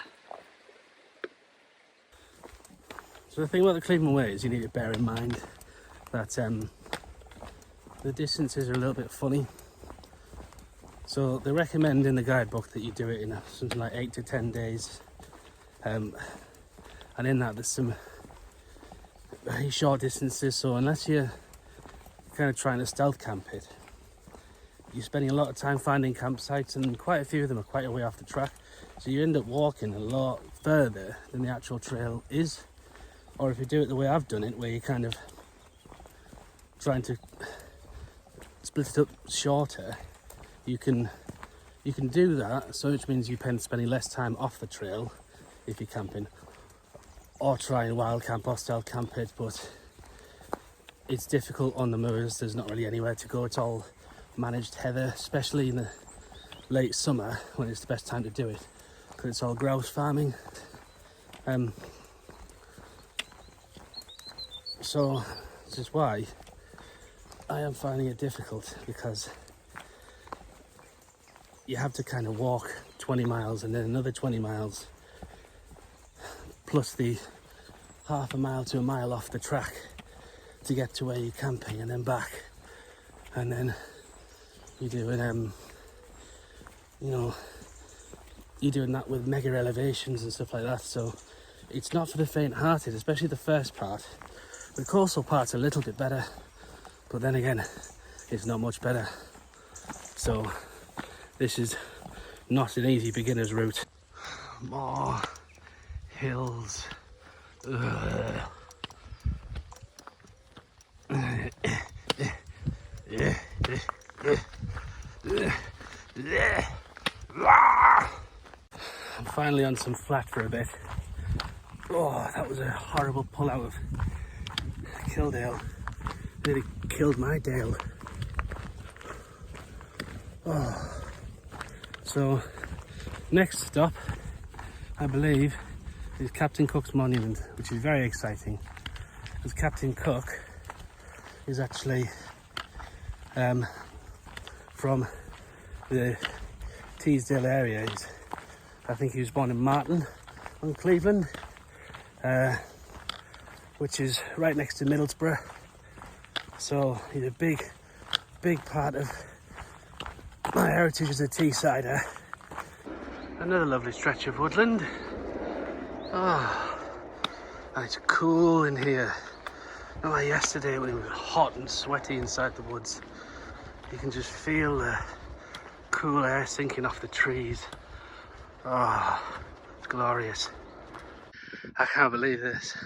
So the thing about the Cleveland Way is you need to bear in mind that the distances are a little bit funny. So they recommend in the guidebook that you do it in something like 8 to 10 days. And in that there's some very short distances, so unless you're kind of trying to stealth camp it, you're spending a lot of time finding campsites, and quite a few of them are quite a way off the track. So you end up walking a lot further than the actual trail is. Or if you do it the way I've done it, where you're kind of trying to split it up shorter, you can do that, so which means you end up spending less time off the trail if you're camping, or try and wild camp or stealth camp it, but it's difficult on the moors. There's not really anywhere to go. It's all managed heather, especially in the late summer when it's the best time to do it, because it's all grouse farming. So this is why I am finding it difficult, because you have to kind of walk 20 miles and then another 20 miles plus the half a mile to a mile off the track to get to where you're camping, and then back, and then you're doing you're doing that with mega elevations and stuff like that. So it's not for the faint-hearted, especially the first part. The coastal part's a little bit better, but then again, it's not much better. So this is not an easy beginner's route. More hills. Ugh. I'm finally on some flat for a bit. Oh, that was a horrible pull out of Kildale. Nearly killed my Dale. Oh. So, next stop, I believe, is Captain Cook's Monument, which is very exciting, because Captain Cook is actually from the Teesside area. I think he was born in Marton on Cleveland, which is right next to Middlesbrough. So he's a big part of my heritage as a Teessider. Another lovely stretch of woodland. Oh, and it's cool in here. Not like yesterday when it was hot and sweaty inside the woods. You can just feel the cool air sinking off the trees. Oh, it's glorious. I can't believe this.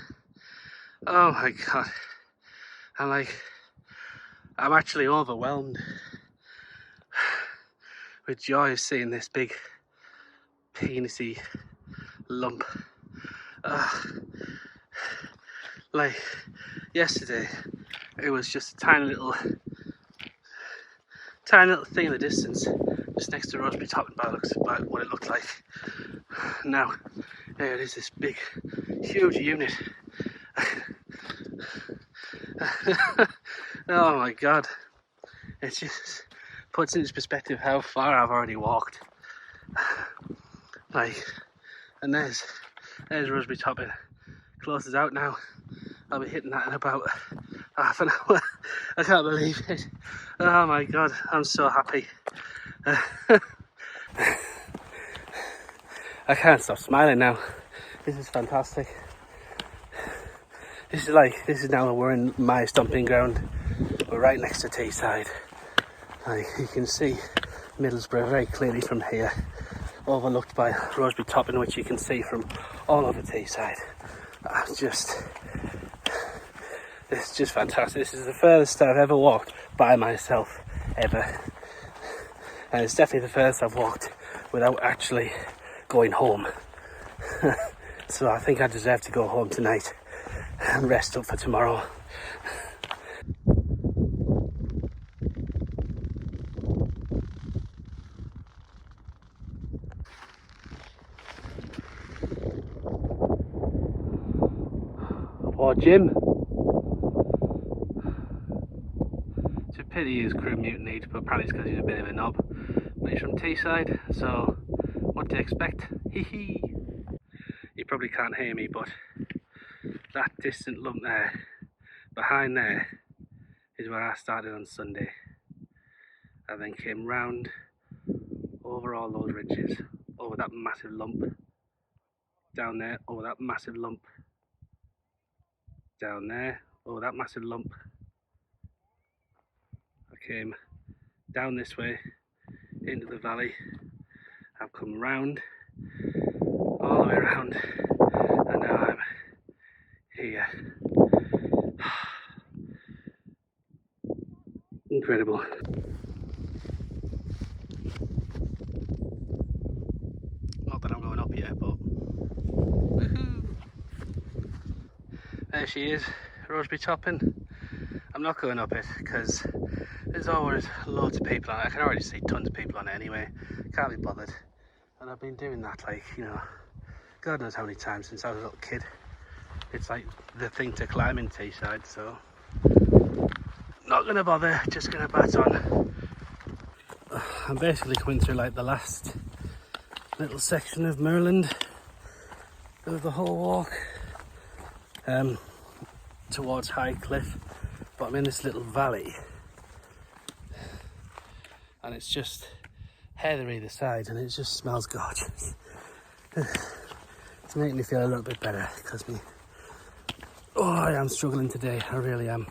Oh my god. I'm actually overwhelmed with joy of seeing this big penisy lump. Like yesterday, it was just a tiny little thing in the distance, just next to Rosebery Top, by what it looked like. Now, there it is, this big, huge unit. Oh my god, it just puts into perspective how far I've already walked. And there's Rosebery Top. It closes out now. I'll be hitting that in about half an hour. I can't believe it. Oh my god, I'm so happy. I can't stop smiling now. This is fantastic. This is now that we're in my stomping ground. We're right next to Teesside. You can see Middlesbrough very clearly from here, overlooked by Rosebery Top, in which you can see from all over Teesside. It's just fantastic. This is the furthest I've ever walked by myself, ever. And it's definitely the furthest I've walked without actually going home. So I think I deserve to go home tonight and rest up for tomorrow. Poor Jim. It's a pity his crew mutinied, but apparently it's because he's a bit of a knob. But he's from Teesside, so what to expect? Hee hee. You probably can't hear me, but that distant lump there, behind there, is where I started on Sunday. I then came round over all those ridges, over that massive lump, down there, over that massive lump, down there, over that massive lump, I came down this way into the valley. I've come round, all the way around, and now I'm here. Incredible. Not that I'm going up yet, but woohoo! There she is, Roseberry Topping. I'm not going up it because there's always loads of people on it. I can already see tons of people on it anyway. Can't be bothered. And I've been doing that, like, you know, God knows how many times since I was a little kid. It's like the thing to climb in Teesside, so not gonna bother, just gonna bat on. I'm basically coming through like the last little section of Moorland of the whole walk towards High Cliff, but I'm in this little valley and it's just heather either side and it just smells gorgeous. It's making me feel a little bit better because I am struggling today, I really am.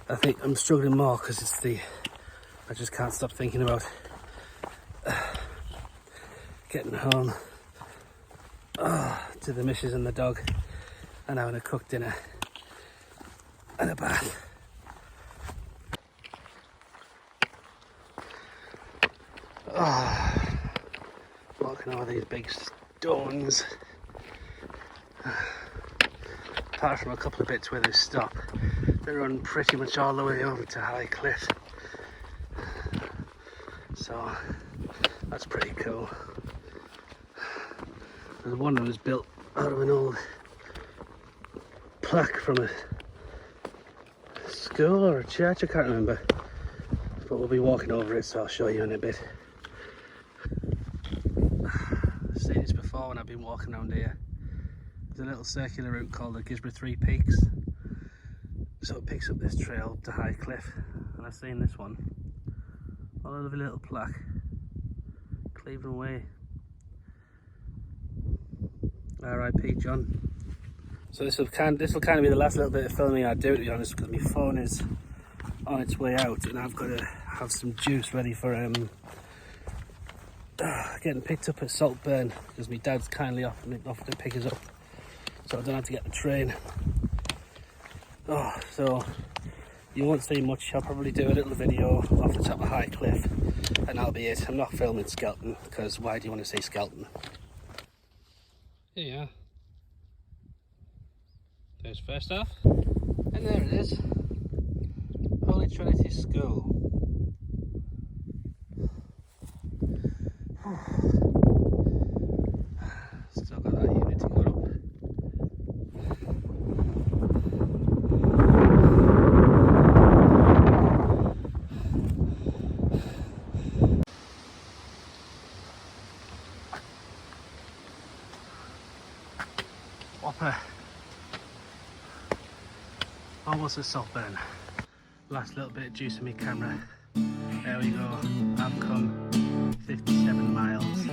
I think I'm struggling more because I just can't stop thinking about getting home to the missus and the dog and having a cooked dinner and a bath. Walking over these big stones. Apart from a couple of bits where they stop, they run pretty much all the way over to High Cliff. So that's pretty cool. And one of them was built out of an old plaque from a school or a church, I can't remember. But we'll be walking over it, so I'll show you in a bit. I've seen this before when I've been walking around here. There's a little circular route called the Gisborough Three Peaks. So it picks up this trail up to High Cliff. And I've seen this one. All over a little plaque. Cleveland Way. R.I.P. John. So this will kind of be the last little bit of filming I do, to be honest, because my phone is on its way out and I've got to have some juice ready for getting picked up at Saltburn because my dad's kindly offered to pick us up, so I don't have to get the train. So you won't see much. I'll probably do a little video off the top of High Cliff and that'll be it. I'm not filming Skelton because why do you want to see Skelton? Here you are. There's first off, and there it is. Holy Trinity School. Still got that unit to go up. Whopper. Almost a Saltburn. Last little bit of juice in my camera. There we go. I've come 57 miles.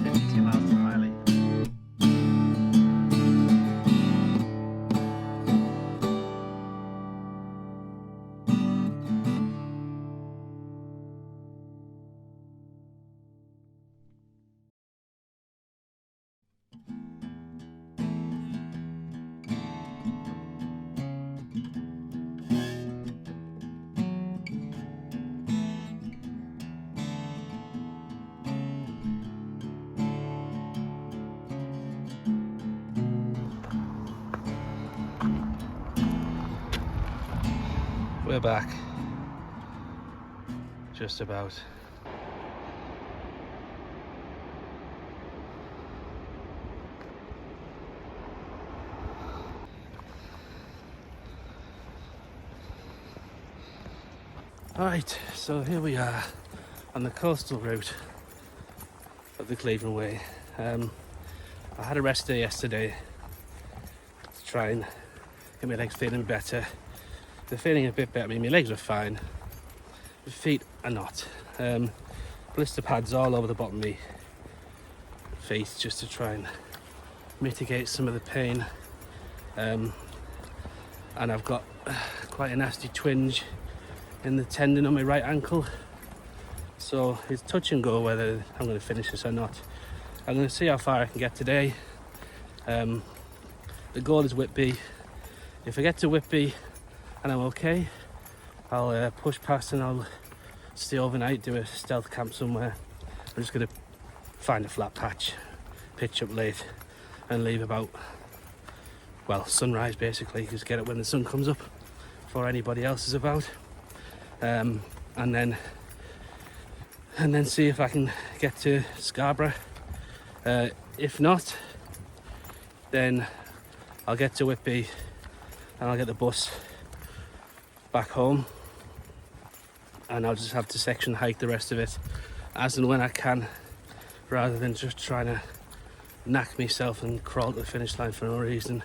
52 miles to Miley. We're back. Just about. Right, so here we are on the coastal route of the Cleveland Way. I had a rest day yesterday to try and get my legs feeling better. They're feeling a bit better. I mean, my legs are fine. My feet are not. Blister pads all over the bottom of my feet just to try and mitigate some of the pain. and I've got quite a nasty twinge in the tendon on my right ankle. So it's touch and go whether I'm going to finish this or not. I'm going to see how far I can get today. The goal is Whitby. If I get to Whitby and I'm okay, I'll push past and I'll stay overnight, do a stealth camp somewhere. I'm just going to find a flat patch, pitch up late and leave about, well, sunrise basically. Just get it when the sun comes up before anybody else is about. And then see if I can get to Scarborough. If not, then I'll get to Whitby and I'll get the bus back home, and I'll just have to section hike the rest of it as and when I can, rather than just trying to knack myself and crawl to the finish line for no reason.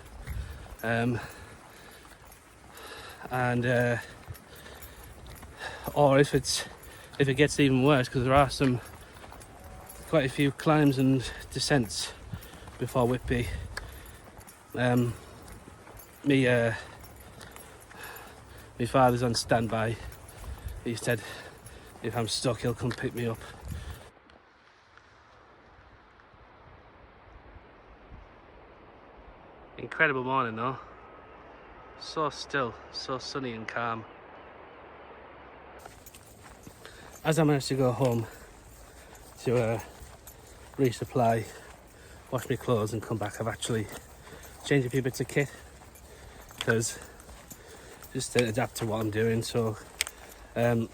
Or if it gets even worse, because there are quite a few climbs and descents before Whitby. My father's on standby. He said if I'm stuck he'll come pick me up. Incredible morning though. So still, so sunny and calm. As I managed to go home to resupply, wash my clothes and come back, I've actually changed a few bits of kit, because just to adapt to what I'm doing. So I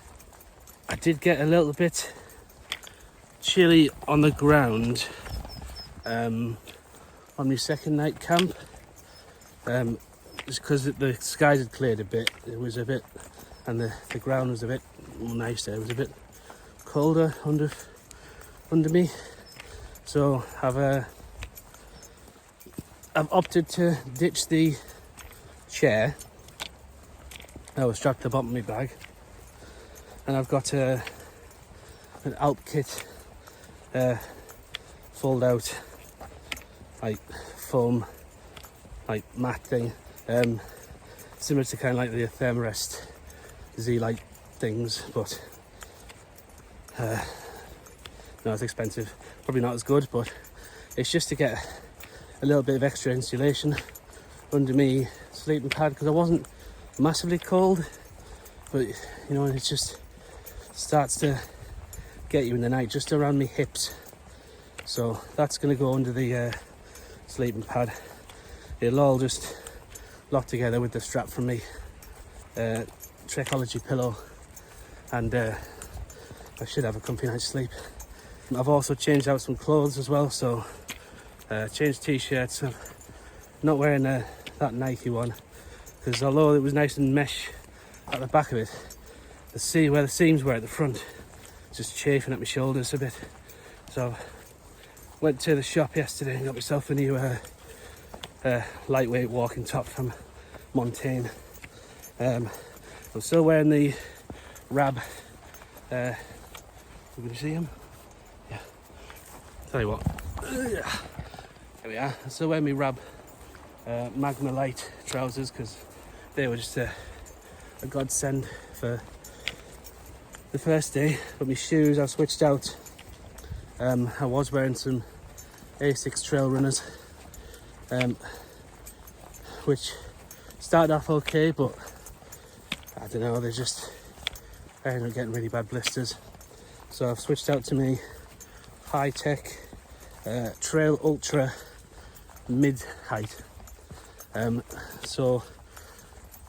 did get a little bit chilly on the ground on my second night camp, just because the skies had cleared a bit. It was a bit, and the ground was a bit nicer. It was a bit colder under me. So I've opted to ditch the chair that was strapped to the bottom of my bag, and I've got an Alp kit, fold out like foam like mat thing, similar to kind of like the Thermarest Z-Lite things, but no, it's expensive, probably not as good, but it's just to get a little bit of extra insulation under me sleeping pad, because I wasn't massively cold, but you know, it just starts to get you in the night just around my hips. So that's going to go under the sleeping pad. It'll all just lock together with the strap from me Trekology pillow, and I should have a comfy night's sleep. I've also changed out some clothes as well, so changed t-shirts. I'm not wearing that Nike one, because although it was nice and mesh at the back of it, where the seams were at the front, just chafing at my shoulders a bit. So went to the shop yesterday and got myself a new lightweight walking top from Montaigne. I'm still wearing the Rab. Can you see him? Yeah. Tell you what. There we are. I'm still wearing my Rab Magma Light trousers, because they were just a godsend for the first day. But my shoes I've switched out. I was wearing some Asics Trail Runners, which started off okay, but I don't know, I ended up getting really bad blisters. So I've switched out to me high-tech Trail Ultra mid-height. So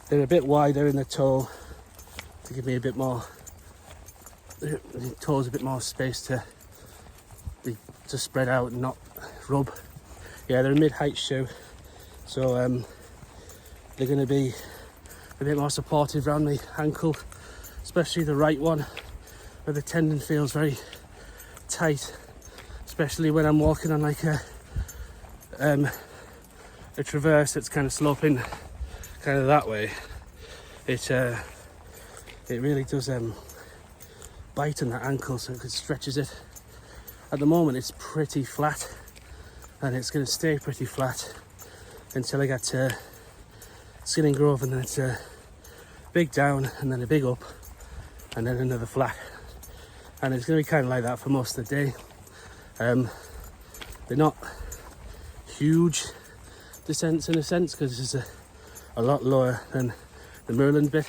they're a bit wider in the toe to give me a bit more, the toes a bit more space to spread out and not rub. Yeah, they're a mid-height shoe, so they're going to be a bit more supportive around my ankle, especially the right one, where the tendon feels very tight, especially when I'm walking on like a traverse that's kind of sloping kind of that way. It really does bite on that ankle, so it stretches it. At the moment it's pretty flat, and it's going to stay pretty flat until I get to Skilling Grove, and then it's a big down and then a big up and then another flat, and it's going to be kind of like that for most of the day. They're not huge descents in a sense, because this is a lot lower than the Moorland bit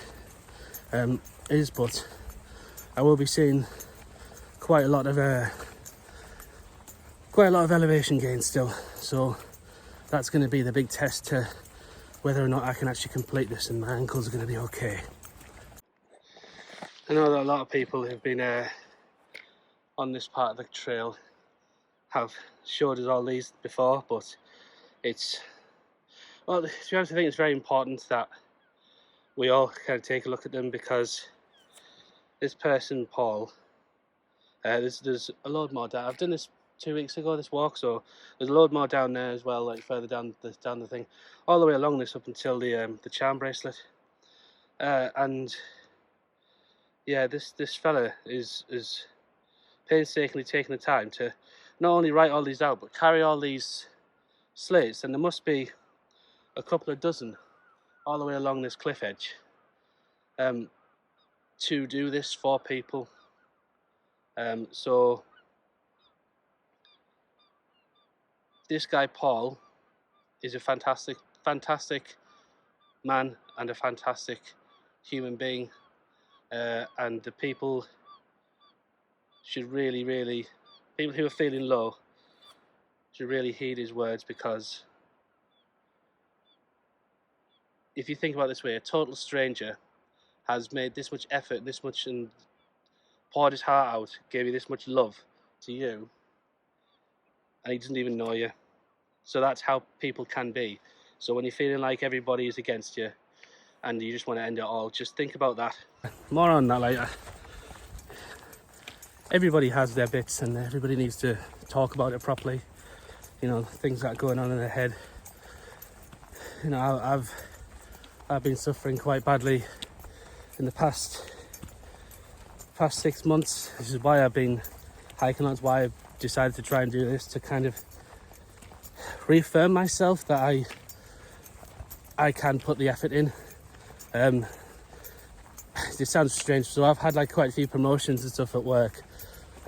is, but I will be seeing quite a lot of elevation gain still, so that's going to be the big test to whether or not I can actually complete this and my ankles are going to be okay. I know that a lot of people who've been on this part of the trail have showed us all these before, but it's, well, to be honest, I think it's very important that we all kind of take a look at them, because this person, Paul, there's a load more down. I've done this 2 weeks ago, this walk, so there's a load more down there as well, like further down the thing, all the way along this up until the charm bracelet, and yeah, this fella is painstakingly taking the time to not only write all these out but carry all these slates, and there must be a couple of dozen all the way along this cliff edge, to do this for people. So this guy Paul is a fantastic man and a fantastic human being, and the people should really, people who are feeling low should really heed his words, because if you think about it this way, a total stranger has made this much effort, this much, and poured his heart out, gave you this much love to you, and he doesn't even know you. So that's how people can be. So when you're feeling like everybody is against you and you just want to end it all, just think about that. More on that, like, everybody has their bits and everybody needs to talk about it properly. You know, things that are going on in their head. You know, I've been suffering quite badly in the past 6 months. This is why I've been hiking. That's why I've decided to try and do this, to kind of reaffirm myself that I can put the effort in. It sounds strange, so I've had like quite a few promotions and stuff at work,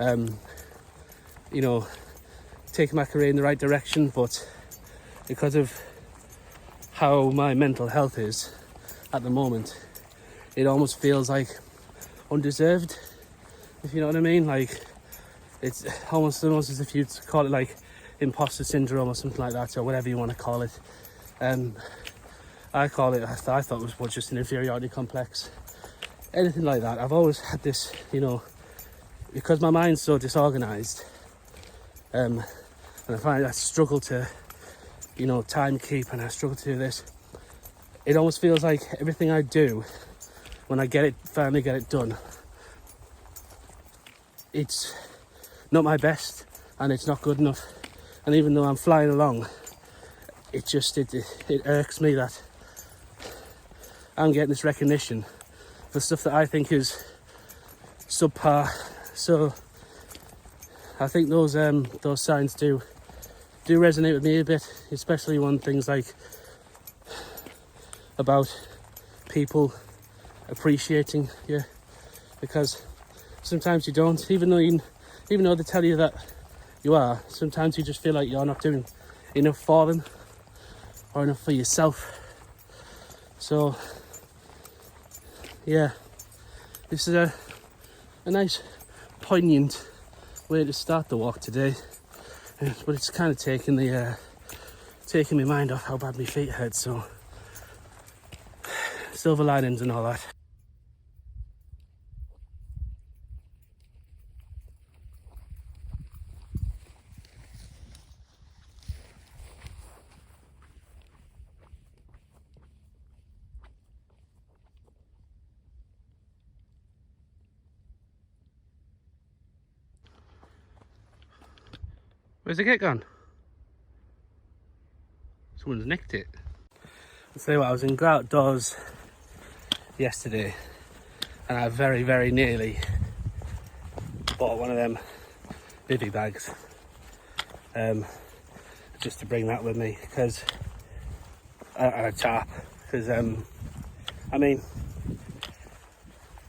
you know, taking my career in the right direction, but because of how my mental health is at the moment, it almost feels like undeserved, if you know what I mean. Like, it's almost as if you'd call it like imposter syndrome or something like that, or whatever you want to call it. I call it, I thought it was just an inferiority complex, anything like that. I've always had this, you know, because my mind's so disorganized, and I find I struggle to, you know, time keep, and I struggle to do this. It almost feels like everything I do, when I finally get it done, it's not my best and it's not good enough. And even though I'm flying along, it irks me that I'm getting this recognition for stuff that I think is subpar. So I think those signs do resonate with me a bit, especially when things like about people appreciating you, because sometimes you don't, even though they tell you that you are, sometimes you just feel like you're not doing enough for them or enough for yourself. So yeah, this is a nice poignant way to start the walk today, but it's kind of taking my mind off how bad my feet hurt, so silver linings and all that. Where's the gate gone? Someone's nicked it. I'll tell you what, I was in Go Outdoors yesterday and I very, very nearly bought one of them bivvy bags, just to bring that with me, because and a tarp, because I mean,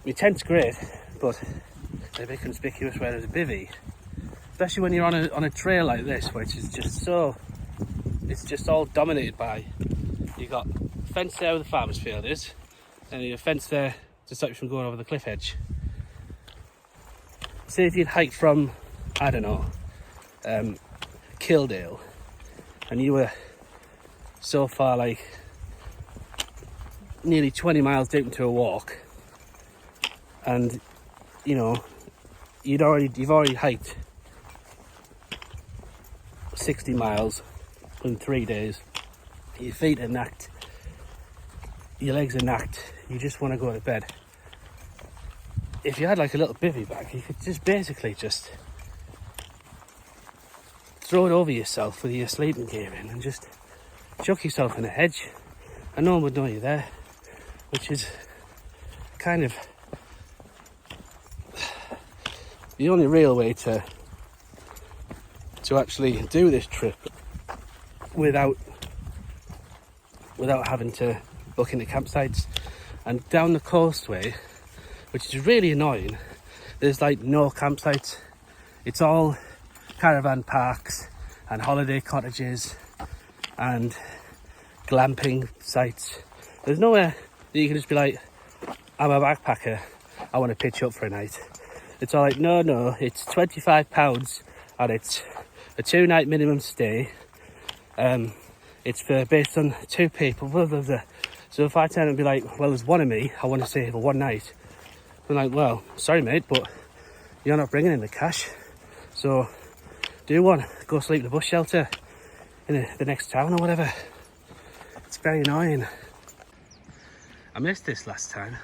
my tent's great, but they're a bit conspicuous where there's a bivvy, especially when you're on a trail like this, which is just so, it's just all dominated by, you got a fence there where the farmer's field is, and you have a fence there to stop you from going over the cliff edge. Say if you'd hike from, I don't know, Kildale, and you were so far, like nearly 20 miles deep into a walk, and you know you've already hiked 60 miles in 3 days. Your feet are knacked, your legs are knacked, you just want to go to bed. If you had like a little bivvy bag, you could just basically just throw it over yourself with your sleeping gear in and just chuck yourself in a hedge and no one would know you're there, which is kind of the only real way to actually do this trip without having to book into campsites. And down the coastway, which is really annoying, there's like no campsites. It's all caravan parks and holiday cottages and glamping sites. There's nowhere that you can just be like, I'm a backpacker, I want to pitch up for a night. It's all like, no, it's £25 and it's a 2-night minimum stay. It's based on 2 people, blah, blah, blah. So if I turn and be like, well, there's one of me, I want to stay here for 1 night. I'm like, well, sorry mate, but you're not bringing in the cash. So do one, go sleep in a bus shelter in the next town or whatever. It's very annoying. I missed this last time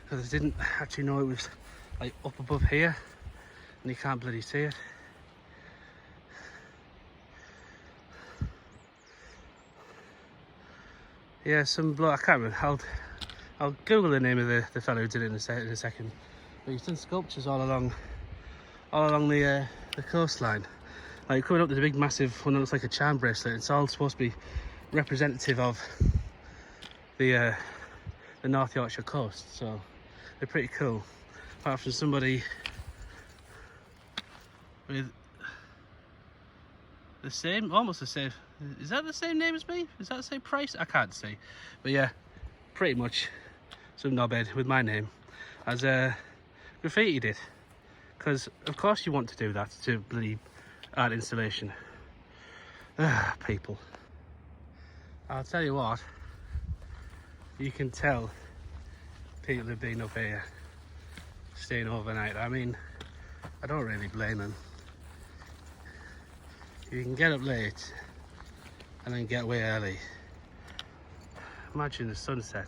because I didn't actually know it was like up above here and you can't bloody see it. Yeah, some bloke, I can't remember, I'll Google the name of the fellow who did it in a second. But he's done sculptures all along the coastline. Like coming up, there's a big massive one that looks like a charm bracelet. It's all supposed to be representative of the North Yorkshire coast, so they're pretty cool. Apart from somebody with the same, almost the same, is that the same name as me? Is that the same price? I can't see. But yeah, pretty much some knobhead with my name has graffitied it. Because of course you want to do that to bloody art installation. People. I'll tell you what, you can tell people have been up here staying overnight. I mean, I don't really blame them. You can get up late and then get away early. Imagine the sunset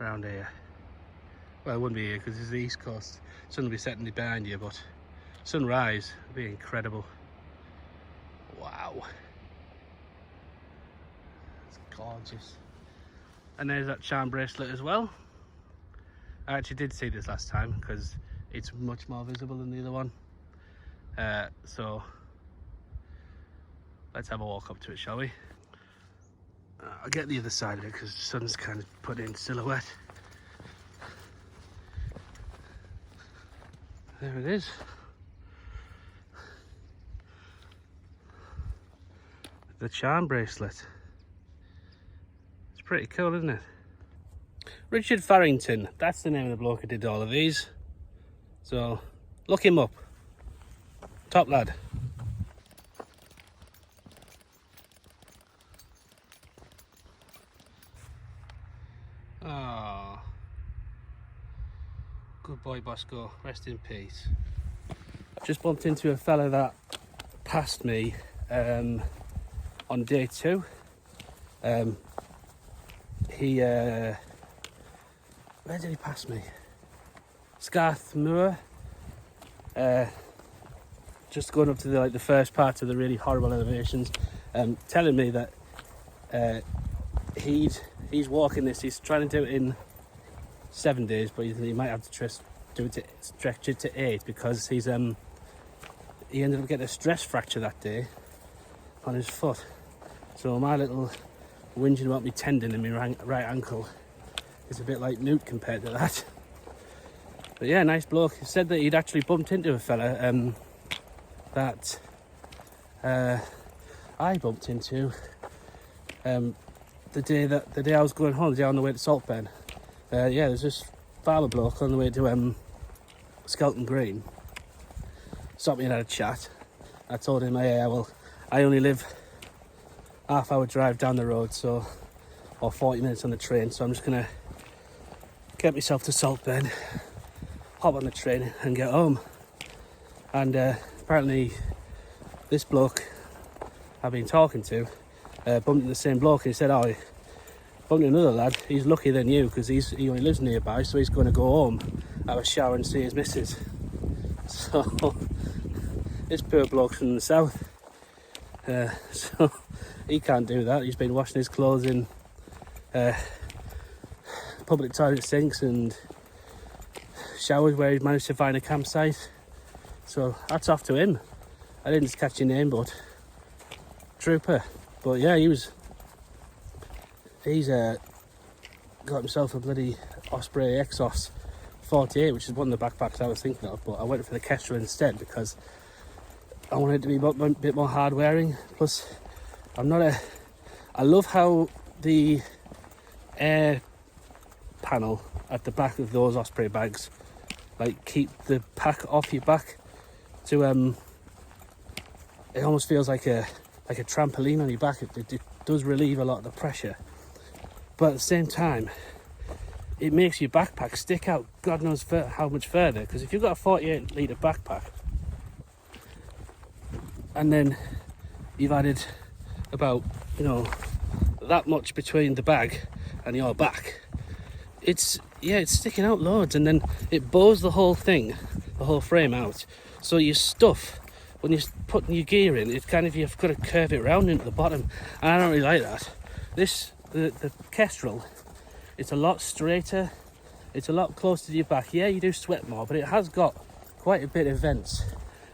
around here. Well, it wouldn't be here because it's the east coast. Sun will be setting behind you, but sunrise would be incredible. Wow. It's gorgeous. And there's that charm bracelet as well. I actually did see this last time because it's much more visible than the other one. So let's have a walk up to it, shall we? I'll get the other side of it because the sun's kind of put in silhouette. There it is. The charm bracelet. It's pretty cool, isn't it? Richard Farrington, that's the name of the bloke who did all of these. So look him up. Top lad. Oh, good boy Bosco, rest in peace. Just bumped into a fella that passed me on day 2. Where did he pass me? Scarth Moor. Just going up to the first part of the really horrible elevations, telling me that he's walking this. He's trying to do it in 7 days, but he might have to stretch it to 8 because he ended up getting a stress fracture that day on his foot. So my little whinging about me tendon in my right ankle. It's a bit like Newt compared to that. But yeah, nice bloke. He said that he'd actually bumped into a fella that I bumped into the day I was going home, the day on the way to Saltburn. Yeah, there's this farmer bloke on the way to Skelton Green. Stopped me and had a chat. I told him, yeah, well, I only live half-hour drive down the road, or 40 minutes on the train, so I'm just gonna get myself to Saltburn, hop on the train and get home. And apparently this bloke I've been talking to bumped into the same bloke, and he said, oh, he bumped into another lad, he's luckier than you because he only lives nearby, so he's going to go home, have a shower and see his missus. So this poor bloke's from the south, so he can't do that. He's been washing his clothes in public toilet sinks and showers where he's managed to find a campsite. So that's off to him. I didn't catch your name, but trooper. But yeah, he's got himself a bloody Osprey Exos 48, which is one of the backpacks I was thinking of, but I went for the Kestrel instead because I wanted it to be a bit more hard wearing. Plus, I love how the air panel at the back of those Osprey bags like keep the pack off your back to it almost feels like a trampoline on your back. It does relieve a lot of the pressure, but at the same time it makes your backpack stick out God knows how much further, because if you've got a 48 litre backpack and then you've added about, that much between the bag and your back, it's sticking out loads, and then it bows the whole thing, the whole frame out. So your stuff, when you're putting your gear in, it's kind of, you've got to curve it round into the bottom, and I don't really like that. The Kestrel, it's a lot straighter, it's a lot closer to your back. Yeah, you do sweat more, but it has got quite a bit of vents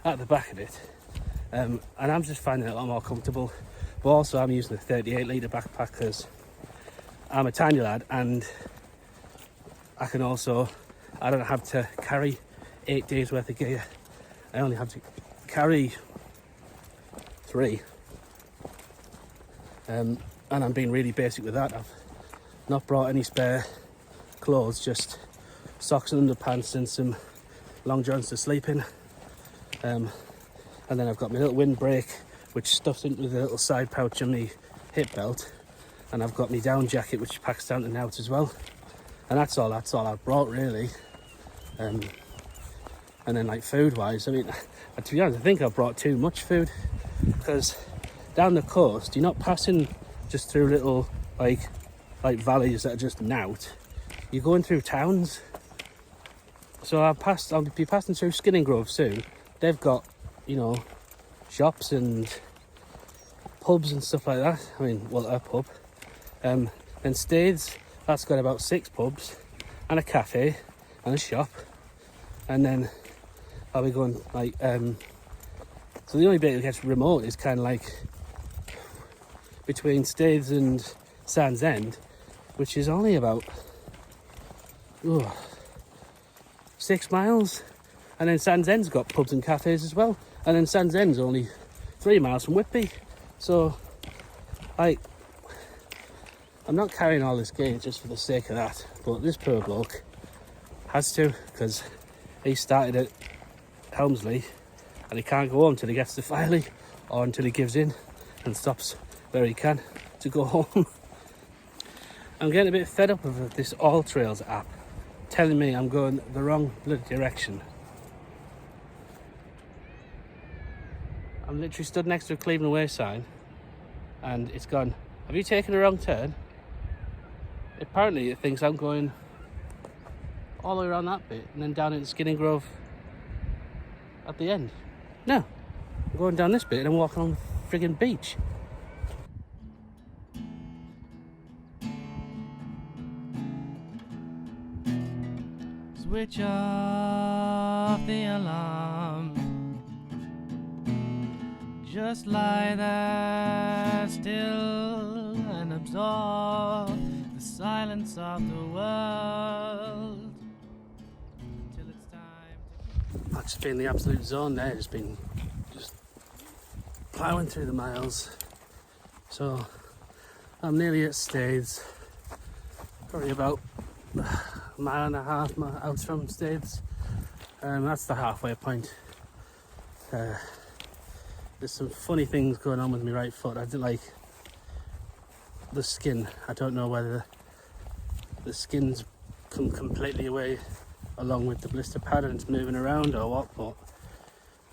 at the back of it, and I'm just finding it a lot more comfortable. But also I'm using a 38 litre backpack because I'm a tiny lad, and I don't have to carry 8 days worth of gear. I only have to carry 3. And I'm being really basic with that. I've not brought any spare clothes, just socks and underpants and some long johns to sleep in. And then I've got my little windbreak, which stuffs into the little side pouch on my hip belt. And I've got my down jacket, which packs down to nought as well. And that's all I've brought, really. And then, like, food-wise, I mean, to be honest, I think I've brought too much food, because down the coast, you're not passing just through little, like valleys that are just nought. You're going through towns. So I'll be passing through Skinning Grove soon. They've got, shops and pubs and stuff like that. I mean, well, a pub. And Staithes, that's got about 6 pubs and a cafe and a shop. And then I'll be going so the only bit that gets remote is kind of like between Staithes and Sands End, which is only about 6 miles. And then Sands End's got pubs and cafes as well. And then Sands End's only 3 miles from Whitby. So, I'm not carrying all this gear just for the sake of that. But this poor bloke has to, because he started at Helmsley and he can't go home until he gets to Filey, or until he gives in and stops where he can to go home. I'm getting a bit fed up of this All Trails app telling me I'm going the wrong bloody direction. I'm literally stood next to a Cleveland Way sign and it's gone, have you taken a wrong turn? Apparently it thinks I'm going all the way around that bit and then down into Skinning Grove at the end. No, I'm going down this bit and I'm walking on the friggin' beach. Switch off the alarm. Just lie there still in the absorb the silence of the world till it's time to... That's been the absolute zone there. It's been just ploughing through the miles. So I'm nearly at Staithes, probably about a mile and a half out from Staithes. That's the halfway point. There's some funny things going on with my right foot. I did like the skin. I don't know whether the skin's come completely away along with the blister pad and it's moving around or what, but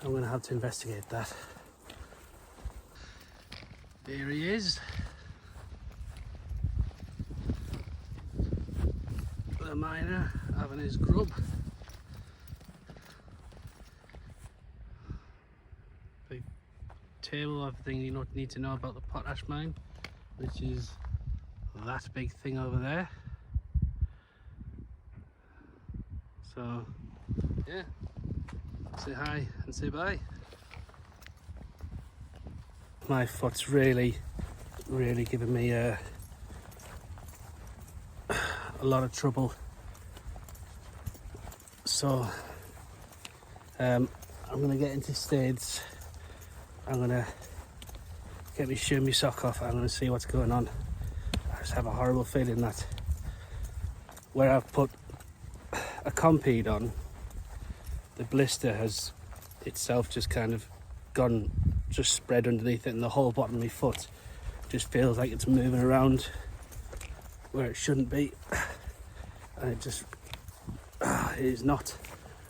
I'm going to have to investigate that. There he is. The miner having his grub. Big table of things you don't need to know about the potash mine, which is that big thing over there. So yeah, say hi and say bye. My foot's really giving me a lot of trouble. So I'm going to get into Staithes. I'm going to get my shoe and my sock off. I'm going to see what's going on. I just have a horrible feeling that where I've put a compede on, the blister has itself just kind of gone, just spread underneath it, and the whole bottom of my foot just feels like it's moving around where it shouldn't be, and it just it is not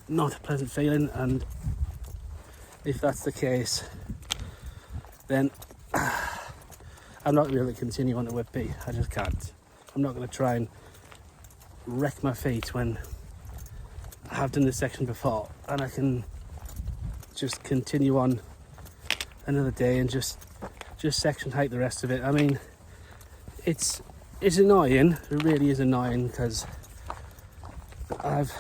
a pleasant feeling. And if that's the case, then I'm not going to be able to continue on the whippy. I just can't. I'm not going to try and wreck my feet when I have done this section before, and I can just continue on another day and just section hike the rest of it. I mean, it's annoying. It really is annoying, because I've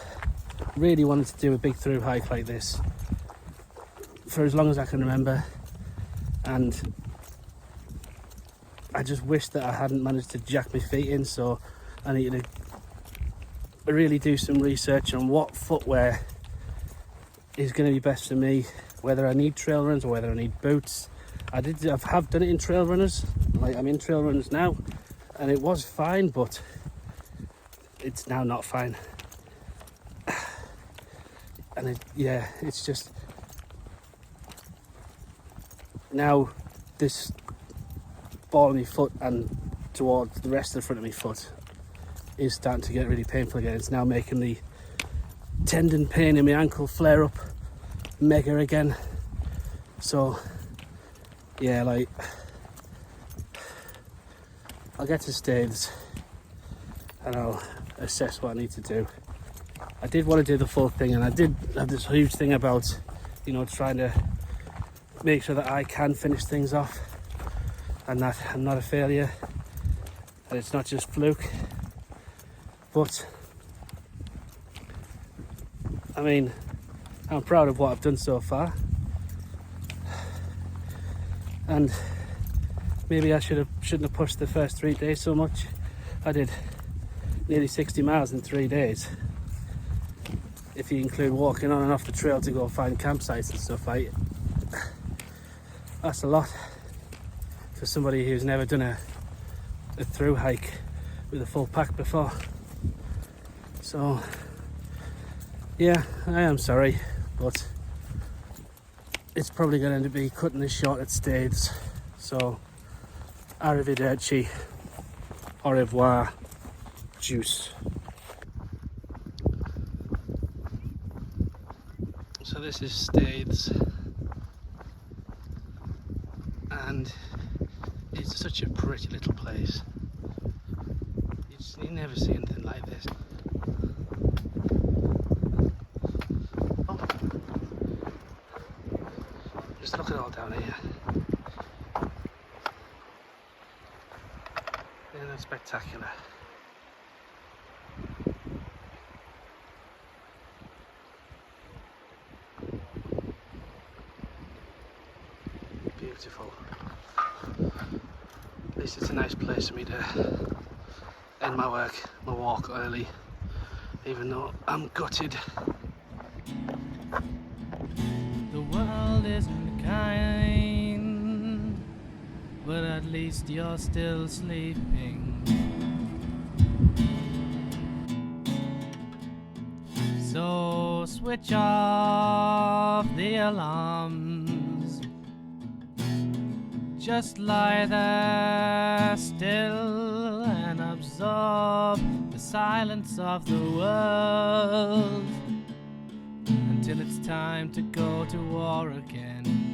really wanted to do a big through hike like this for as long as I can remember, and I just wish that I hadn't managed to jack my feet in. So I need to really do some research on what footwear is going to be best for me, whether I need trail runners or whether I need boots. I have done it in trail runners, like I'm in trail runners now, and it was fine, but it's now not fine. And it's just now this ball of my foot and towards the rest of the front of my foot is starting to get really painful again. It's now making the tendon pain in my ankle flare up mega again. So yeah, like, I'll get to Staithes and I'll assess what I need to do. I did want to do the full thing, and I did have this huge thing about, trying to make sure that I can finish things off and that I'm not a failure, and it's not just fluke. But I mean, I'm proud of what I've done so far, and maybe I shouldn't have pushed the first 3 days so much. I did nearly 60 miles in 3 days, if you include walking on and off the trail to go find campsites and stuff. Like, that's a lot for somebody who's never done a through hike with a full pack before. So yeah, I am sorry, but it's probably going to be cutting this short at Staithes. So arrivederci, au revoir, juice. So this is Staithes, and it's such a pretty little place. You never see anything like this. Oh. Just look at it all down here. Isn't that spectacular? Beautiful. least it's a nice place for me to end my walk early, even though I'm gutted. The world isn't kind, but at least you're still sleeping. So switch off the alarms. Just lie there still and absorb the silence of the world until it's time to go to war again.